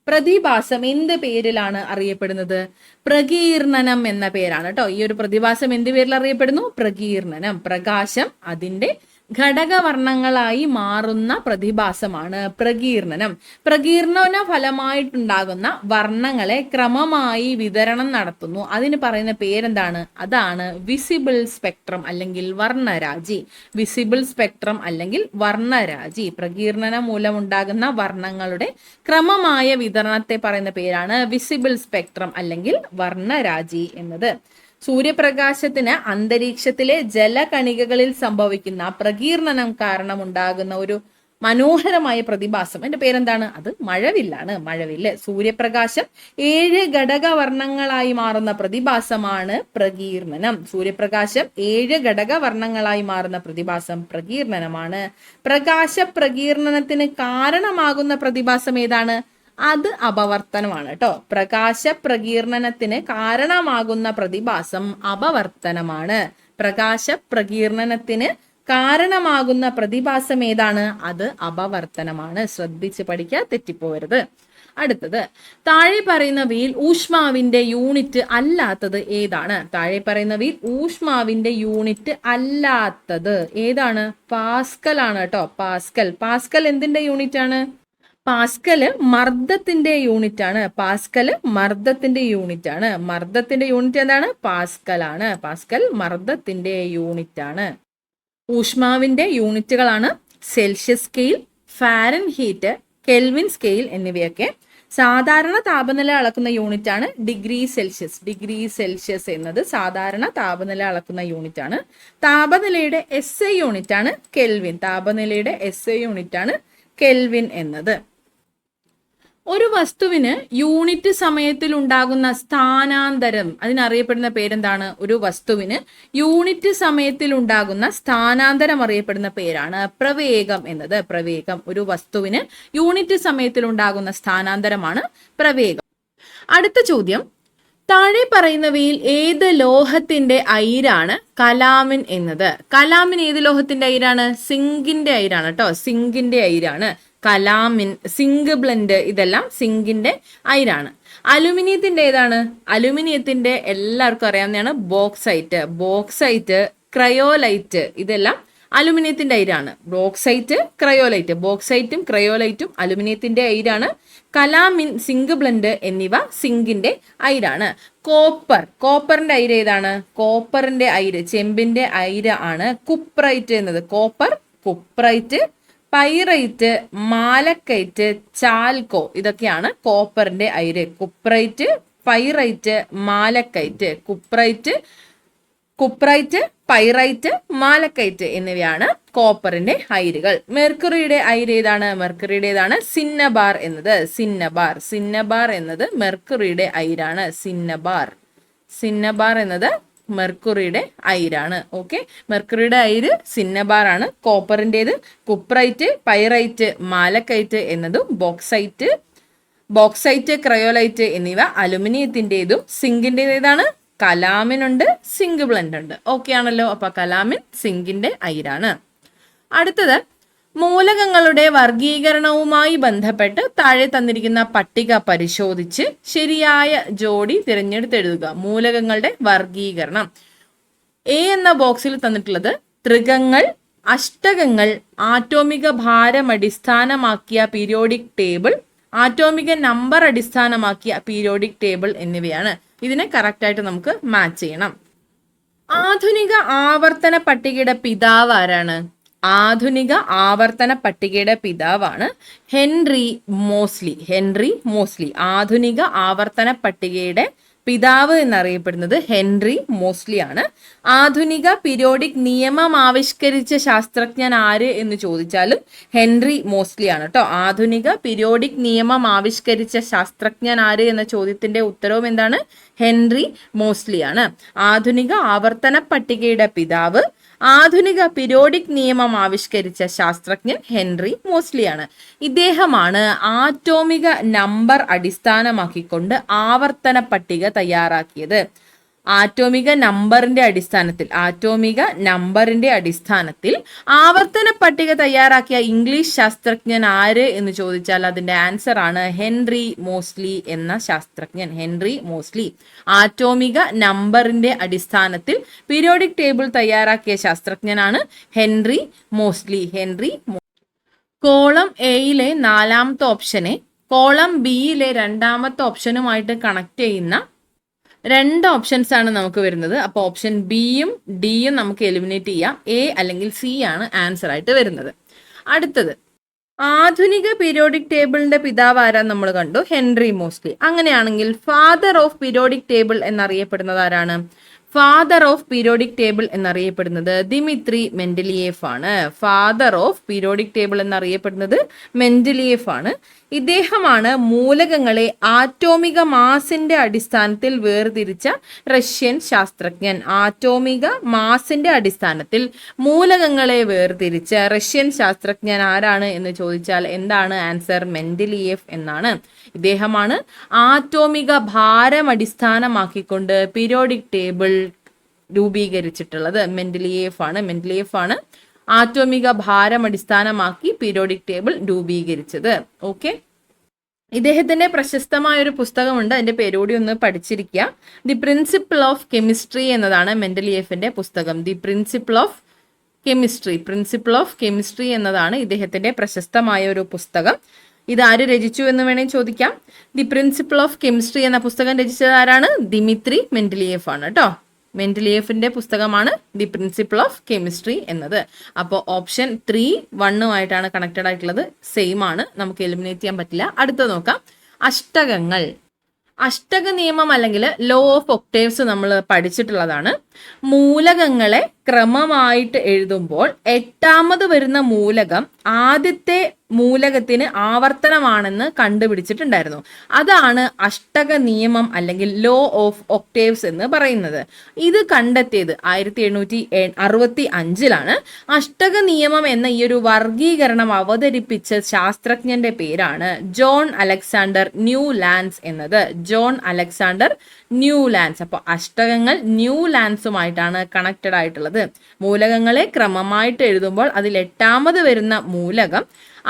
പ്രതിഭാസം എന്ത് പേരിലാണ് അറിയപ്പെടുന്നത്? പ്രകീർണനം എന്ന പേരാണ് കേട്ടോ. ഈ ഒരു പ്രതിഭാസം എന്ത് പേരിൽ അറിയപ്പെടുന്നു? പ്രകീർണനം. പ്രകാശം അതിന്റെ ഘടകവർണ്ണങ്ങളായി മാറുന്ന പ്രതിഭാസമാണ് പ്രകീർണനം. പ്രകീർണന ഫലമായിട്ടുണ്ടാകുന്ന വർണ്ണങ്ങളെ ക്രമമായി വിതരണം നടത്തുന്നു. അതിന് പറയുന്ന പേരെന്താണ്? അതാണ് വിസിബിൾ സ്പെക്ട്രം അല്ലെങ്കിൽ വർണ്ണരാജി. വിസിബിൾ സ്പെക്ട്രം അല്ലെങ്കിൽ വർണ്ണരാജി. പ്രകീർണനം മൂലമുണ്ടാകുന്ന വർണ്ണങ്ങളുടെ ക്രമമായ വിതരണത്തെ പറയുന്ന പേരാണ് വിസിബിൾ സ്പെക്ട്രം അല്ലെങ്കിൽ വർണ്ണരാജി എന്നത്. സൂര്യപ്രകാശത്തിന് അന്തരീക്ഷത്തിലെ ജലകണികകളിൽ സംഭവിക്കുന്ന പ്രകീർണനം കാരണമുണ്ടാകുന്ന ഒരു മനോഹരമായ പ്രതിഭാസം, എന്റെ പേരെന്താണ്? അത് മഴവില്ലാണ്. മഴവില്ല്. സൂര്യപ്രകാശം 7 ഘടകവർണ്ണങ്ങളായി മാറുന്ന പ്രതിഭാസമാണ് പ്രകീർണനം. സൂര്യപ്രകാശം 7 ഘടകവർണ്ണങ്ങളായി മാറുന്ന പ്രതിഭാസം പ്രകീർണനമാണ്. പ്രകാശ പ്രകീർണനത്തിന് കാരണമാകുന്ന പ്രതിഭാസം ഏതാണ്? അത് അപവർത്തനമാണ് കേട്ടോ. പ്രകാശ പ്രകീർണനത്തിന് കാരണമാകുന്ന പ്രതിഭാസം അപവർത്തനമാണ്. പ്രകാശ പ്രകീർണനത്തിന് കാരണമാകുന്ന പ്രതിഭാസം ഏതാണ്? അത് അപവർത്തനമാണ്. ശ്രദ്ധിച്ച് പഠിക്കുക, തെറ്റിപ്പോവരുത്. അടുത്തത്, താഴെ പറയുന്നവയിൽ ഊഷ്മാവിന്റെ യൂണിറ്റ് അല്ലാത്തത് ഏതാണ്? താഴെ പറയുന്നവയിൽ ഊഷ്മാവിന്റെ യൂണിറ്റ് അല്ലാത്തത് ഏതാണ്? പാസ്കൽ ആണ് കേട്ടോ. പാസ്കൽ എന്തിന്റെ യൂണിറ്റ് ആണ്? പാസ്കല് മർദ്ദത്തിന്റെ യൂണിറ്റ് ആണ്. പാസ്കല് മർദ്ദത്തിന്റെ യൂണിറ്റ് ആണ്. മർദ്ദത്തിന്റെ യൂണിറ്റ് എന്താണ്? പാസ്കൽ ആണ്. പാസ്കൽ മർദ്ദത്തിന്റെ യൂണിറ്റ് ആണ്. ഊഷ്മാവിന്റെ യൂണിറ്റുകളാണ് Celsius scale, Fahrenheit, Kelvin scale എന്നിവയൊക്കെ. സാധാരണ താപനില അളക്കുന്ന യൂണിറ്റ് ആണ് ഡിഗ്രി സെൽഷ്യസ്. ഡിഗ്രി സെൽഷ്യസ് എന്നത് സാധാരണ താപനില അളക്കുന്ന യൂണിറ്റ് ആണ്. താപനിലയുടെ SI യൂണിറ്റ് ആണ് കെൽവിൻ. താപനിലയുടെ SI യൂണിറ്റ് ആണ് കെൽവിൻ എന്നത്. ഒരു വസ്തുവിന് യൂണിറ്റ് സമയത്തിൽ ഉണ്ടാകുന്ന സ്ഥാനാന്തരം അതിനറിയപ്പെടുന്ന പേരെന്താണ്? ഒരു വസ്തുവിന് യൂണിറ്റ് സമയത്തിൽ ഉണ്ടാകുന്ന സ്ഥാനാന്തരം അറിയപ്പെടുന്ന പേരാണ് പ്രവേഗം എന്നത്. പ്രവേഗം. ഒരു വസ്തുവിന് യൂണിറ്റ് സമയത്തിൽ ഉണ്ടാകുന്ന സ്ഥാനാന്തരമാണ് പ്രവേഗം. അടുത്ത ചോദ്യം, താഴെ പറയുന്നവയിൽ ഏത് ലോഹത്തിന്റെ അയിരാണ് കലാമിൻ എന്നത്? കലാമിൻ ഏത് ലോഹത്തിന്റെ അയിരാണ്? സിങ്കിന്റെ അയിരാണ് കേട്ടോ. സിങ്കിന്റെ അയിരാണ് കലാമിൻ. സിങ്ക് ബ്ലെൻഡ് ഇതെല്ലാം സിങ്കിന്റെ അയിരാണ്. അലുമിനിയത്തിന്റെ ഏതാണ്? അലുമിനിയത്തിന്റെ എല്ലാവർക്കും അറിയാവുന്നതാണ് ബോക്സൈറ്റ്. ബോക്സൈറ്റ്, ക്രയോലൈറ്റ് ഇതെല്ലാം അലുമിനിയത്തിന്റെ അയിരാണ്. Bauxite, cryolite. ബോക്സൈറ്റും ക്രയോലൈറ്റും അലുമിനിയത്തിന്റെ അയിരാണ്. കലാമിൻ, സിങ്ക് ബ്ലെൻഡ് എന്നിവ സിങ്കിന്റെ അയിരാണ്. കോപ്പർ, കോപ്പറിന്റെ അയിര് ഏതാണ്? കോപ്പറിന്റെ അയിര്, ചെമ്പിന്റെ അയിര് ആണ് കുപ്രൈറ്റ് എന്നത്. Copper, cuprite, pyrite, malachite, chalco ഇതൊക്കെയാണ് കോപ്പറിന്റെ അയിര്. Cuprite, pyrite, malachite. Cuprite, pyrite, malachite എന്നിവയാണ് കോപ്പറിന്റെ അയിരുകൾ. മെർക്കുറിയുടെ അയിര് ഏതാണ്? മെർക്കുറിയുടെ ഏതാണ്? സിന്നബാർ എന്നത്. സിന്നബാർ. സിന്നബാർ എന്നത് മെർക്കുറിയുടെ അയിരാണ്. സിന്നബാർ എന്നത് മെർക്കുറിയുടെ അയിരാണ്. ഓക്കെ, മെർക്കുറിയുടെ അയിര് സിന്നബാർ ആണ്. കോപ്പറിൻ്റെത് കുപ്രൈറ്റ്, പൈറൈറ്റ്, മാലക്കൈറ്റ് എന്നതും ബോക്സൈറ്റ്, ക്രയോലൈറ്റ് എന്നിവ അലുമിനിയത്തിൻ്റെതും. സിങ്കിൻ്റെത് ഏതാണ്? കലാമിനുണ്ട്, സിങ്ക് ബ്ലെൻഡ് ഉണ്ട്. ഓക്കെ ആണല്ലോ. അപ്പൊ കലാമിൻ സിങ്കിന്റെ അയിരാണ്. അടുത്തത്, മൂലകങ്ങളുടെ വർഗീകരണവുമായി ബന്ധപ്പെട്ട് താഴെ തന്നിരിക്കുന്ന പട്ടിക പരിശോധിച്ച് ശരിയായ ജോഡി തിരഞ്ഞെടുത്തെഴുതുക. മൂലകങ്ങളുടെ വർഗീകരണം. എ എന്ന ബോക്സിൽ തന്നിട്ടുള്ളത് ത്രികങ്ങൾ, അഷ്ടകങ്ങൾ, ആറ്റോമിക ഭാരം അടിസ്ഥാനമാക്കിയ പീരിയോഡിക് ടേബിൾ, ആറ്റോമിക നമ്പർ അടിസ്ഥാനമാക്കിയ പീരിയോഡിക് ടേബിൾ എന്നിവയാണ്. ഇതിനെ കറക്റ്റായിട്ട് നമുക്ക് മാച്ച് ചെയ്യണം. ആധുനിക ആവർത്തന പട്ടികയുടെ പിതാവ് ആരാണ്? ആധുനിക ആവർത്തന പട്ടികയുടെ പിതാവാണ് ഹെൻറി മോസ്ലി. ആധുനിക ആവർത്തന പട്ടികയുടെ പിതാവ് എന്നറിയപ്പെടുന്നത് ഹെൻറി മോസ്ലി ആണ്. ആധുനിക പീരിയോഡിക് നിയമം ആവിഷ്കരിച്ച ശാസ്ത്രജ്ഞൻ ആര് എന്ന് ചോദിച്ചാലും ഹെൻറി മോസ്ലി ആണ് കേട്ടോ. ആധുനിക പീരിയോഡിക് നിയമം ആവിഷ്കരിച്ച ശാസ്ത്രജ്ഞൻ ആര് എന്ന ചോദ്യത്തിന്റെ ഉത്തരവും എന്താണ്? ഹെൻറി മോസ്ലി ആണ്. ആധുനിക ആവർത്തന പട്ടികയുടെ പിതാവ്, ആധുനിക പീരിയോഡിക് നിയമം ആവിഷ്കരിച്ച ശാസ്ത്രജ്ഞൻ ഹെൻറി മോസ്ലിയാണ്. ഇദ്ദേഹമാണ് ആറ്റോമിക നമ്പർ അടിസ്ഥാനമാക്കിക്കൊണ്ട് ആവർത്തന പട്ടിക തയ്യാറാക്കിയത്. ആറ്റോമിക നമ്പറിന്റെ അടിസ്ഥാനത്തിൽ ആവർത്തന പട്ടിക തയ്യാറാക്കിയ ഇംഗ്ലീഷ് ശാസ്ത്രജ്ഞൻ ആര് എന്ന് ചോദിച്ചാൽ അതിന്റെ ആൻസർ ആണ് ഹെൻറി മോസ്ലി എന്ന ശാസ്ത്രജ്ഞൻ. ഹെൻറി മോസ്ലി ആറ്റോമിക നമ്പറിന്റെ അടിസ്ഥാനത്തിൽ പീരിയോഡിക് ടേബിൾ തയ്യാറാക്കിയ ശാസ്ത്രജ്ഞനാണ് ഹെൻറി മോസ്ലി. കോളം എയിലെ 4ാമത്തെ ഓപ്ഷനെ കോളം ബിയിലെ 2ാമത്തെ ഓപ്ഷനുമായിട്ട് കണക്ട് ചെയ്യുന്ന 2 ഓപ്ഷൻസ് ആണ് നമുക്ക് വരുന്നത്. അപ്പോൾ ഓപ്ഷൻ ബിയും ഡിയും നമുക്ക് എലിമിനേറ്റ് ചെയ്യാം. എ അല്ലെങ്കിൽ സി ആണ് ആൻസർ ആയിട്ട് വരുന്നത്. അടുത്തത്, ആധുനിക പീരിയോഡിക് ടേബിളിന്റെ പിതാവ് ആരാ നമ്മൾ കണ്ടു? Henry Moseley. അങ്ങനെയാണെങ്കിൽ ഫാദർ ഓഫ് പീരിയോഡിക് ടേബിൾ എന്നറിയപ്പെടുന്നത് ആരാണ്? ഫാദർ ഓഫ് പീരിയോഡിക് ടേബിൾ എന്നറിയപ്പെടുന്നത് ദിമിത്രി മെൻഡലിയേഫ് ആണ്. ഫാദർ ഓഫ് പീരിയോഡിക് ടേബിൾ എന്നറിയപ്പെടുന്നത് മെൻഡലിയേഫ് ആണ്. ഇദ്ദേഹമാണ് മൂലകങ്ങളെ ആറ്റോമിക മാസിന്റെ അടിസ്ഥാനത്തിൽ വേർതിരിച്ച റഷ്യൻ ശാസ്ത്രജ്ഞൻ. ആറ്റോമിക മാസിന്റെ അടിസ്ഥാനത്തിൽ മൂലകങ്ങളെ വേർതിരിച്ച റഷ്യൻ ശാസ്ത്രജ്ഞൻ ആരാണ് എന്ന് ചോദിച്ചാൽ എന്താണ് ആൻസർ? മെൻഡലിയേഫ് എന്നാണ്. ഇദ്ദേഹമാണ് ആറ്റോമിക ഭാരം അടിസ്ഥാനമാക്കിക്കൊണ്ട് പീരിയോഡിക് ടേബിൾ രൂപീകരിച്ചിട്ടുള്ളത്. മെൻഡലിയേഫ് ആണ് ആറ്റോമിക ഭാരം അടിസ്ഥാനമാക്കി പീരിയോഡിക് ടേബിൾ രൂപീകരിച്ചത്. ഓക്കെ, ഇദ്ദേഹത്തിന്റെ പ്രശസ്തമായ ഒരു പുസ്തകമുണ്ട്, അതിന്റെ പേരോടി ഒന്ന് പഠിച്ചിരിക്കുക. ദി പ്രിൻസിപ്പിൾ ഓഫ് കെമിസ്ട്രി എന്നതാണ് മെൻഡലിയേഫിന്റെ പുസ്തകം. ദി പ്രിൻസിപ്പിൾ ഓഫ് കെമിസ്ട്രി എന്നതാണ് ഇദ്ദേഹത്തിന്റെ പ്രശസ്തമായ ഒരു പുസ്തകം. ഇത് ആര് രചിച്ചു എന്ന് വേണമെങ്കിൽ ചോദിക്കാം. ദി പ്രിൻസിപ്പിൾ ഓഫ് കെമിസ്ട്രി എന്ന പുസ്തകം രചിച്ചത് ആരാണ്? ദിമിത്രി മെൻഡലിയേഫ് ആണ് കേട്ടോ. മെൻഡലിയേഫിന്റെ പുസ്തകമാണ് ദി പ്രിൻസിപ്പിൾ ഓഫ് കെമിസ്ട്രി എന്നത്. അപ്പോൾ ഓപ്ഷൻ 3 1 കണക്റ്റഡ് ആയിട്ടുള്ളത്, സെയിം ആണ്, നമുക്ക് എലിമിനേറ്റ് ചെയ്യാൻ പറ്റില്ല. അടുത്ത നോക്കാം, അഷ്ടകങ്ങൾ. അഷ്ടക നിയമം അല്ലെങ്കിൽ ലോ ഓഫ് ഒക്ടേവ്സ് നമ്മൾ പഠിച്ചിട്ടുള്ളതാണ്. മൂലകങ്ങളെ ക്രമമായിട്ട് എഴുതുമ്പോൾ 8ാമത് വരുന്ന മൂലകം ആദ്യത്തെ മൂലകത്തിന് ആവർത്തനമാണെന്ന് കണ്ടുപിടിച്ചിട്ടുണ്ടായിരുന്നു. അതാണ് അഷ്ടക നിയമം അല്ലെങ്കിൽ ലോ ഓഫ് ഒക്ടേവ്സ് എന്ന് പറയുന്നത്. ഇത് കണ്ടെത്തിയത് 1765 അഷ്ടക നിയമം എന്ന ഈ ഒരു വർഗീകരണം അവതരിപ്പിച്ച ശാസ്ത്രജ്ഞന്റെ പേരാണ് ജോൺ അലക്സാണ്ടർ ന്യൂലാൻഡ്സ് എന്നത്. John Alexander Newlands. അപ്പോൾ അഷ്ടകങ്ങൾ ന്യൂലാൻഡ്സുമായിട്ടാണ് കണക്റ്റഡ് ആയിട്ടുള്ളത്. മൂലകങ്ങളെ ക്രമമായിട്ട് എഴുതുമ്പോൾ അതിൽ 8ാമത് വരുന്ന മൂലകം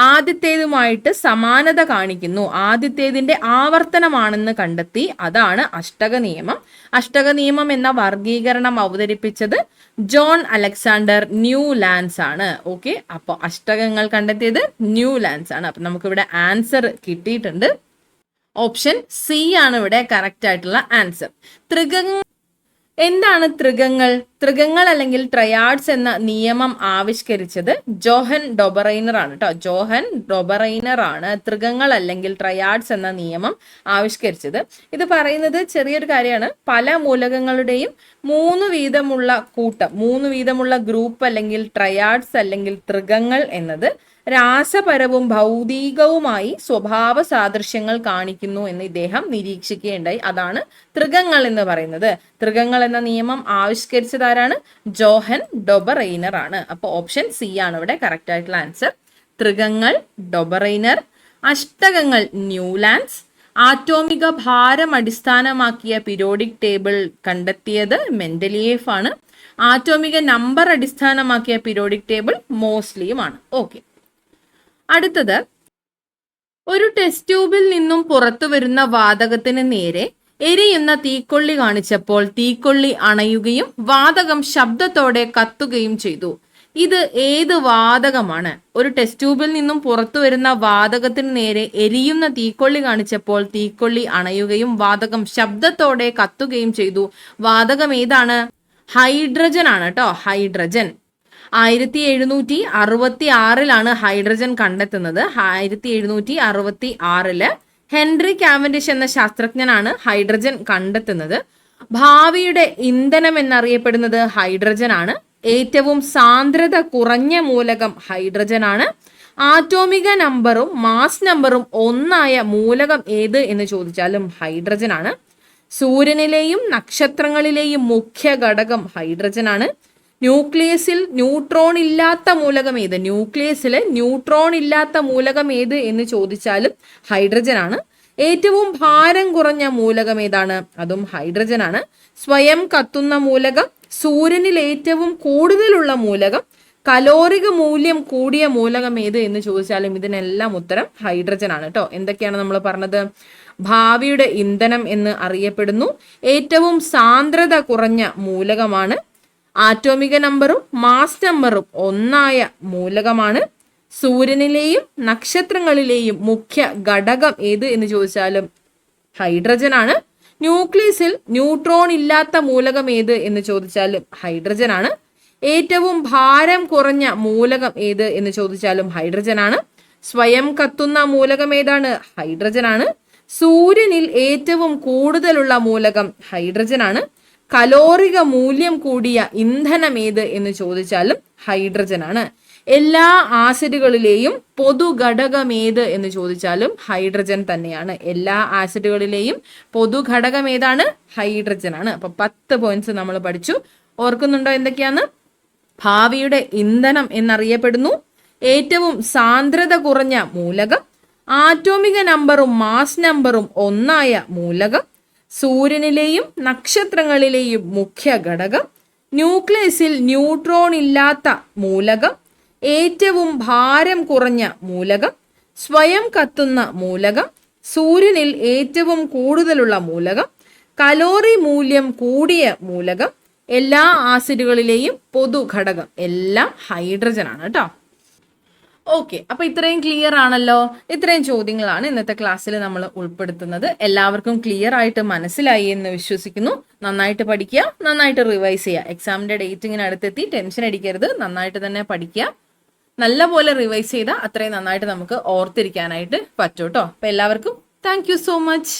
ആദ്യത്തേതുമായിട്ട് സമാനത കാണിക്കുന്നു, ആദ്യത്തേതിന്റെ ആവർത്തനമാണെന്ന് കണ്ടെത്തി. അതാണ് അഷ്ടക നിയമം. അഷ്ടക നിയമം എന്ന വർഗീകരണം അവതരിപ്പിച്ചത് ജോൺ അലക്സാണ്ടർ ന്യൂലാൻഡ്സ് ആണ്. ഓക്കെ, അപ്പോൾ അഷ്ടകങ്ങൾ കണ്ടെത്തിയത് ന്യൂലാൻഡ്സ് ആണ്. അപ്പൊ നമുക്കിവിടെ ആൻസർ കിട്ടിയിട്ടുണ്ട്. ഓപ്ഷൻ സി ആണ് ഇവിടെ കറക്റ്റ് ആയിട്ടുള്ള ആൻസർ. എന്താണ് ത്രികങ്ങൾ? ത്രികങ്ങൾ അല്ലെങ്കിൽ ട്രയാഡ്സ് എന്ന നിയമം ആവിഷ്കരിച്ചത് ജോഹൻ ഡൊബറൈനർ ആണ് കേട്ടോ. ജോഹൻ ഡൊബറൈനർ ആണ് ത്രികങ്ങൾ അല്ലെങ്കിൽ ട്രയാഡ്സ് എന്ന നിയമം ആവിഷ്കരിച്ചത്. ഇത് പറയുന്നത് ചെറിയൊരു കാര്യമാണ്. പല മൂലകങ്ങളുടെയും 3 വീതമുള്ള കൂട്ടം, 3 വീതമുള്ള ഗ്രൂപ്പ് അല്ലെങ്കിൽ ട്രയാഡ്സ് അല്ലെങ്കിൽ ത്രികങ്ങൾ എന്നത് രാസപരവും ഭൗതികവുമായി സ്വഭാവ സാദൃശ്യങ്ങൾ കാണിക്കുന്നു എന്ന് ഇദ്ദേഹം നിരീക്ഷിക്കുകയുണ്ടായി. അതാണ് ത്രികങ്ങൾ എന്ന് പറയുന്നത്. ത്രികങ്ങൾ എന്ന നിയമം ആവിഷ്കരിച്ചതാരാണ്? ജോഹൻ ഡൊബറൈനർ ആണ്. അപ്പോൾ ഓപ്ഷൻ സി ആണ് ഇവിടെ കറക്റ്റ് ആയിട്ടുള്ള ആൻസർ. ത്രികങ്ങൾ ഡൊബറൈനർ, അഷ്ടകങ്ങൾ ന്യൂലാൻഡ്സ്, ആറ്റോമിക ഭാരം അടിസ്ഥാനമാക്കിയ പീരിയോഡിക് ടേബിൾ കണ്ടെത്തിയത് മെൻഡലിയേഫ് ആണ്. ആറ്റോമിക നമ്പർ അടിസ്ഥാനമാക്കിയ പീരിയോഡിക് ടേബിൾ മോസ്ലിയുമാണ്. ഓക്കെ, അടുത്തത്, ഒരു ടെസ്റ്റ് ട്യൂബിൽ നിന്നും പുറത്തു വരുന്ന വാതകത്തിന് നേരെ എരിയുന്ന തീക്കൊള്ളി കാണിച്ചപ്പോൾ തീക്കൊള്ളി അണയുകയും വാതകം ശബ്ദത്തോടെ കത്തുകയും ചെയ്തു. ഇത് ഏത് വാതകമാണ്? ഒരു ടെസ്റ്റ് ട്യൂബിൽ നിന്നും പുറത്തു വരുന്ന വാതകത്തിന് നേരെ എരിയുന്ന തീക്കൊള്ളി കാണിച്ചപ്പോൾ തീക്കൊള്ളി അണയുകയും വാതകം ശബ്ദത്തോടെ കത്തുകയും ചെയ്തു. വാതകം ഏതാണ്? ഹൈഡ്രജൻ ആണ് കേട്ടോ. ഹൈഡ്രജൻ. 1766 ഹൈഡ്രജൻ കണ്ടെത്തുന്നത്. 1766 ഹെൻറി കാവൻഡിഷ് എന്ന ശാസ്ത്രജ്ഞനാണ് ഹൈഡ്രജൻ കണ്ടെത്തുന്നത്. ഭാവിയുടെ ഇന്ധനം എന്നറിയപ്പെടുന്നത് ഹൈഡ്രജൻ ആണ്. ഏറ്റവും സാന്ദ്രത കുറഞ്ഞ മൂലകം ഹൈഡ്രജൻ ആണ്. ആറ്റോമിക നമ്പറും മാസ് നമ്പറും 1 മൂലകം ഏത് എന്ന് ചോദിച്ചാലും ഹൈഡ്രജൻ ആണ്. സൂര്യനിലെയും നക്ഷത്രങ്ങളിലെയും മുഖ്യ ഘടകം ഹൈഡ്രജൻ ആണ്. ന്യൂക്ലിയസിൽ ന്യൂട്രോൺ ഇല്ലാത്ത മൂലകം ഏത്? ന്യൂക്ലിയസിൽ ന്യൂട്രോൺ ഇല്ലാത്ത മൂലകം ഏത് എന്ന് ചോദിച്ചാലും ഹൈഡ്രജൻ ആണ്. ഏറ്റവും ഭാരം കുറഞ്ഞ മൂലകം ഏതാണ്? അതും ഹൈഡ്രജൻ ആണ്. സ്വയം കത്തുന്ന മൂലകം, സൂര്യനിൽ ഏറ്റവും കൂടുതലുള്ള മൂലകം, കലോറിക മൂല്യം കൂടിയ മൂലകം ഏത് എന്ന് ചോദിച്ചാലും ഇതിനെല്ലാം ഉത്തരം ഹൈഡ്രജൻ ആണ് കേട്ടോ. എന്തൊക്കെയാണ് നമ്മൾ പറഞ്ഞത്? ഭാവിയുടെ ഇന്ധനം എന്ന് അറിയപ്പെടുന്നു. ഏറ്റവും സാന്ദ്രത കുറഞ്ഞ മൂലകമാണ്. ആറ്റോമിക നമ്പറും മാസ് നമ്പറും 1 മൂലകമാണ്. സൂര്യനിലെയും നക്ഷത്രങ്ങളിലെയും മുഖ്യ ഘടകം ഏത് എന്ന് ചോദിച്ചാലും ഹൈഡ്രജൻ ആണ്. ന്യൂക്ലിയസിൽ ന്യൂട്രോൺ ഇല്ലാത്ത മൂലകം ഏത് എന്ന് ചോദിച്ചാലും ഹൈഡ്രജൻ ആണ്. ഏറ്റവും ഭാരം കുറഞ്ഞ മൂലകം ഏത് എന്ന് ചോദിച്ചാലും ഹൈഡ്രജൻ ആണ്. സ്വയം കത്തുന്ന മൂലകം ഏതാണ്? ഹൈഡ്രജൻ ആണ്. സൂര്യനിൽ ഏറ്റവും കൂടുതലുള്ള മൂലകം ഹൈഡ്രജൻ ആണ്. കലോറിക മൂല്യം കൂടിയ ഇന്ധനം ഏത് എന്ന് ചോദിച്ചാലും ഹൈഡ്രജൻ ആണ്. എല്ലാ ആസിഡുകളിലെയും പൊതുഘടകം ഏത് എന്ന് ചോദിച്ചാലും ഹൈഡ്രജൻ തന്നെയാണ്. എല്ലാ ആസിഡുകളിലെയും പൊതുഘടകം ഏതാണ്? ഹൈഡ്രജൻ ആണ്. അപ്പൊ 10 പോയിന്റ്സ് നമ്മൾ പഠിച്ചു. ഓർക്കുന്നുണ്ടോ എന്തൊക്കെയാണ്? ഭാവിയുടെ ഇന്ധനം എന്നറിയപ്പെടുന്നു. ഏറ്റവും സാന്ദ്രത കുറഞ്ഞ മൂലകം, ആറ്റോമിക നമ്പറും മാസ് നമ്പറും 1 മൂലകം, സൂര്യനിലെയും നക്ഷത്രങ്ങളിലെയും മുഖ്യ ഘടകം, ന്യൂക്ലിയസിൽ ന്യൂട്രോൺ ഇല്ലാത്ത മൂലകം, ഏറ്റവും ഭാരം കുറഞ്ഞ മൂലകം, സ്വയം കത്തുന്ന മൂലകം, സൂര്യനിൽ ഏറ്റവും കൂടുതലുള്ള മൂലകം, കലോറി മൂല്യം കൂടിയ മൂലകം, എല്ലാ ആസിഡുകളിലെയും പൊതുഘടകം, എല്ലാം ഹൈഡ്രജൻ ആണ് കേട്ടോ. ഓക്കെ, അപ്പൊ ഇത്രയും ക്ലിയർ ആണല്ലോ. ഇത്രയും ചോദ്യങ്ങളാണ് ഇന്നത്തെ ക്ലാസ്സിൽ നമ്മൾ ഉൾപ്പെടുത്തുന്നത്. എല്ലാവർക്കും ക്ലിയർ ആയിട്ട് മനസ്സിലായി എന്ന് വിശ്വസിക്കുന്നു. നന്നായിട്ട് പഠിക്കുക, നന്നായിട്ട് റിവൈസ് ചെയ്യുക. എക്സാമിന്റെ ഡേറ്റ് ഇങ്ങനെ അടുത്തെത്തി, ടെൻഷൻ അടിക്കരുത്, നന്നായിട്ട് തന്നെ പഠിക്കുക. നല്ലപോലെ റിവൈസ് ചെയ്താൽ അത്രയും നന്നായിട്ട് നമുക്ക് ഓർത്തിരിക്കാനായിട്ട് പറ്റും കേട്ടോ. അപ്പൊ എല്ലാവർക്കും താങ്ക് യു സോ മച്ച്.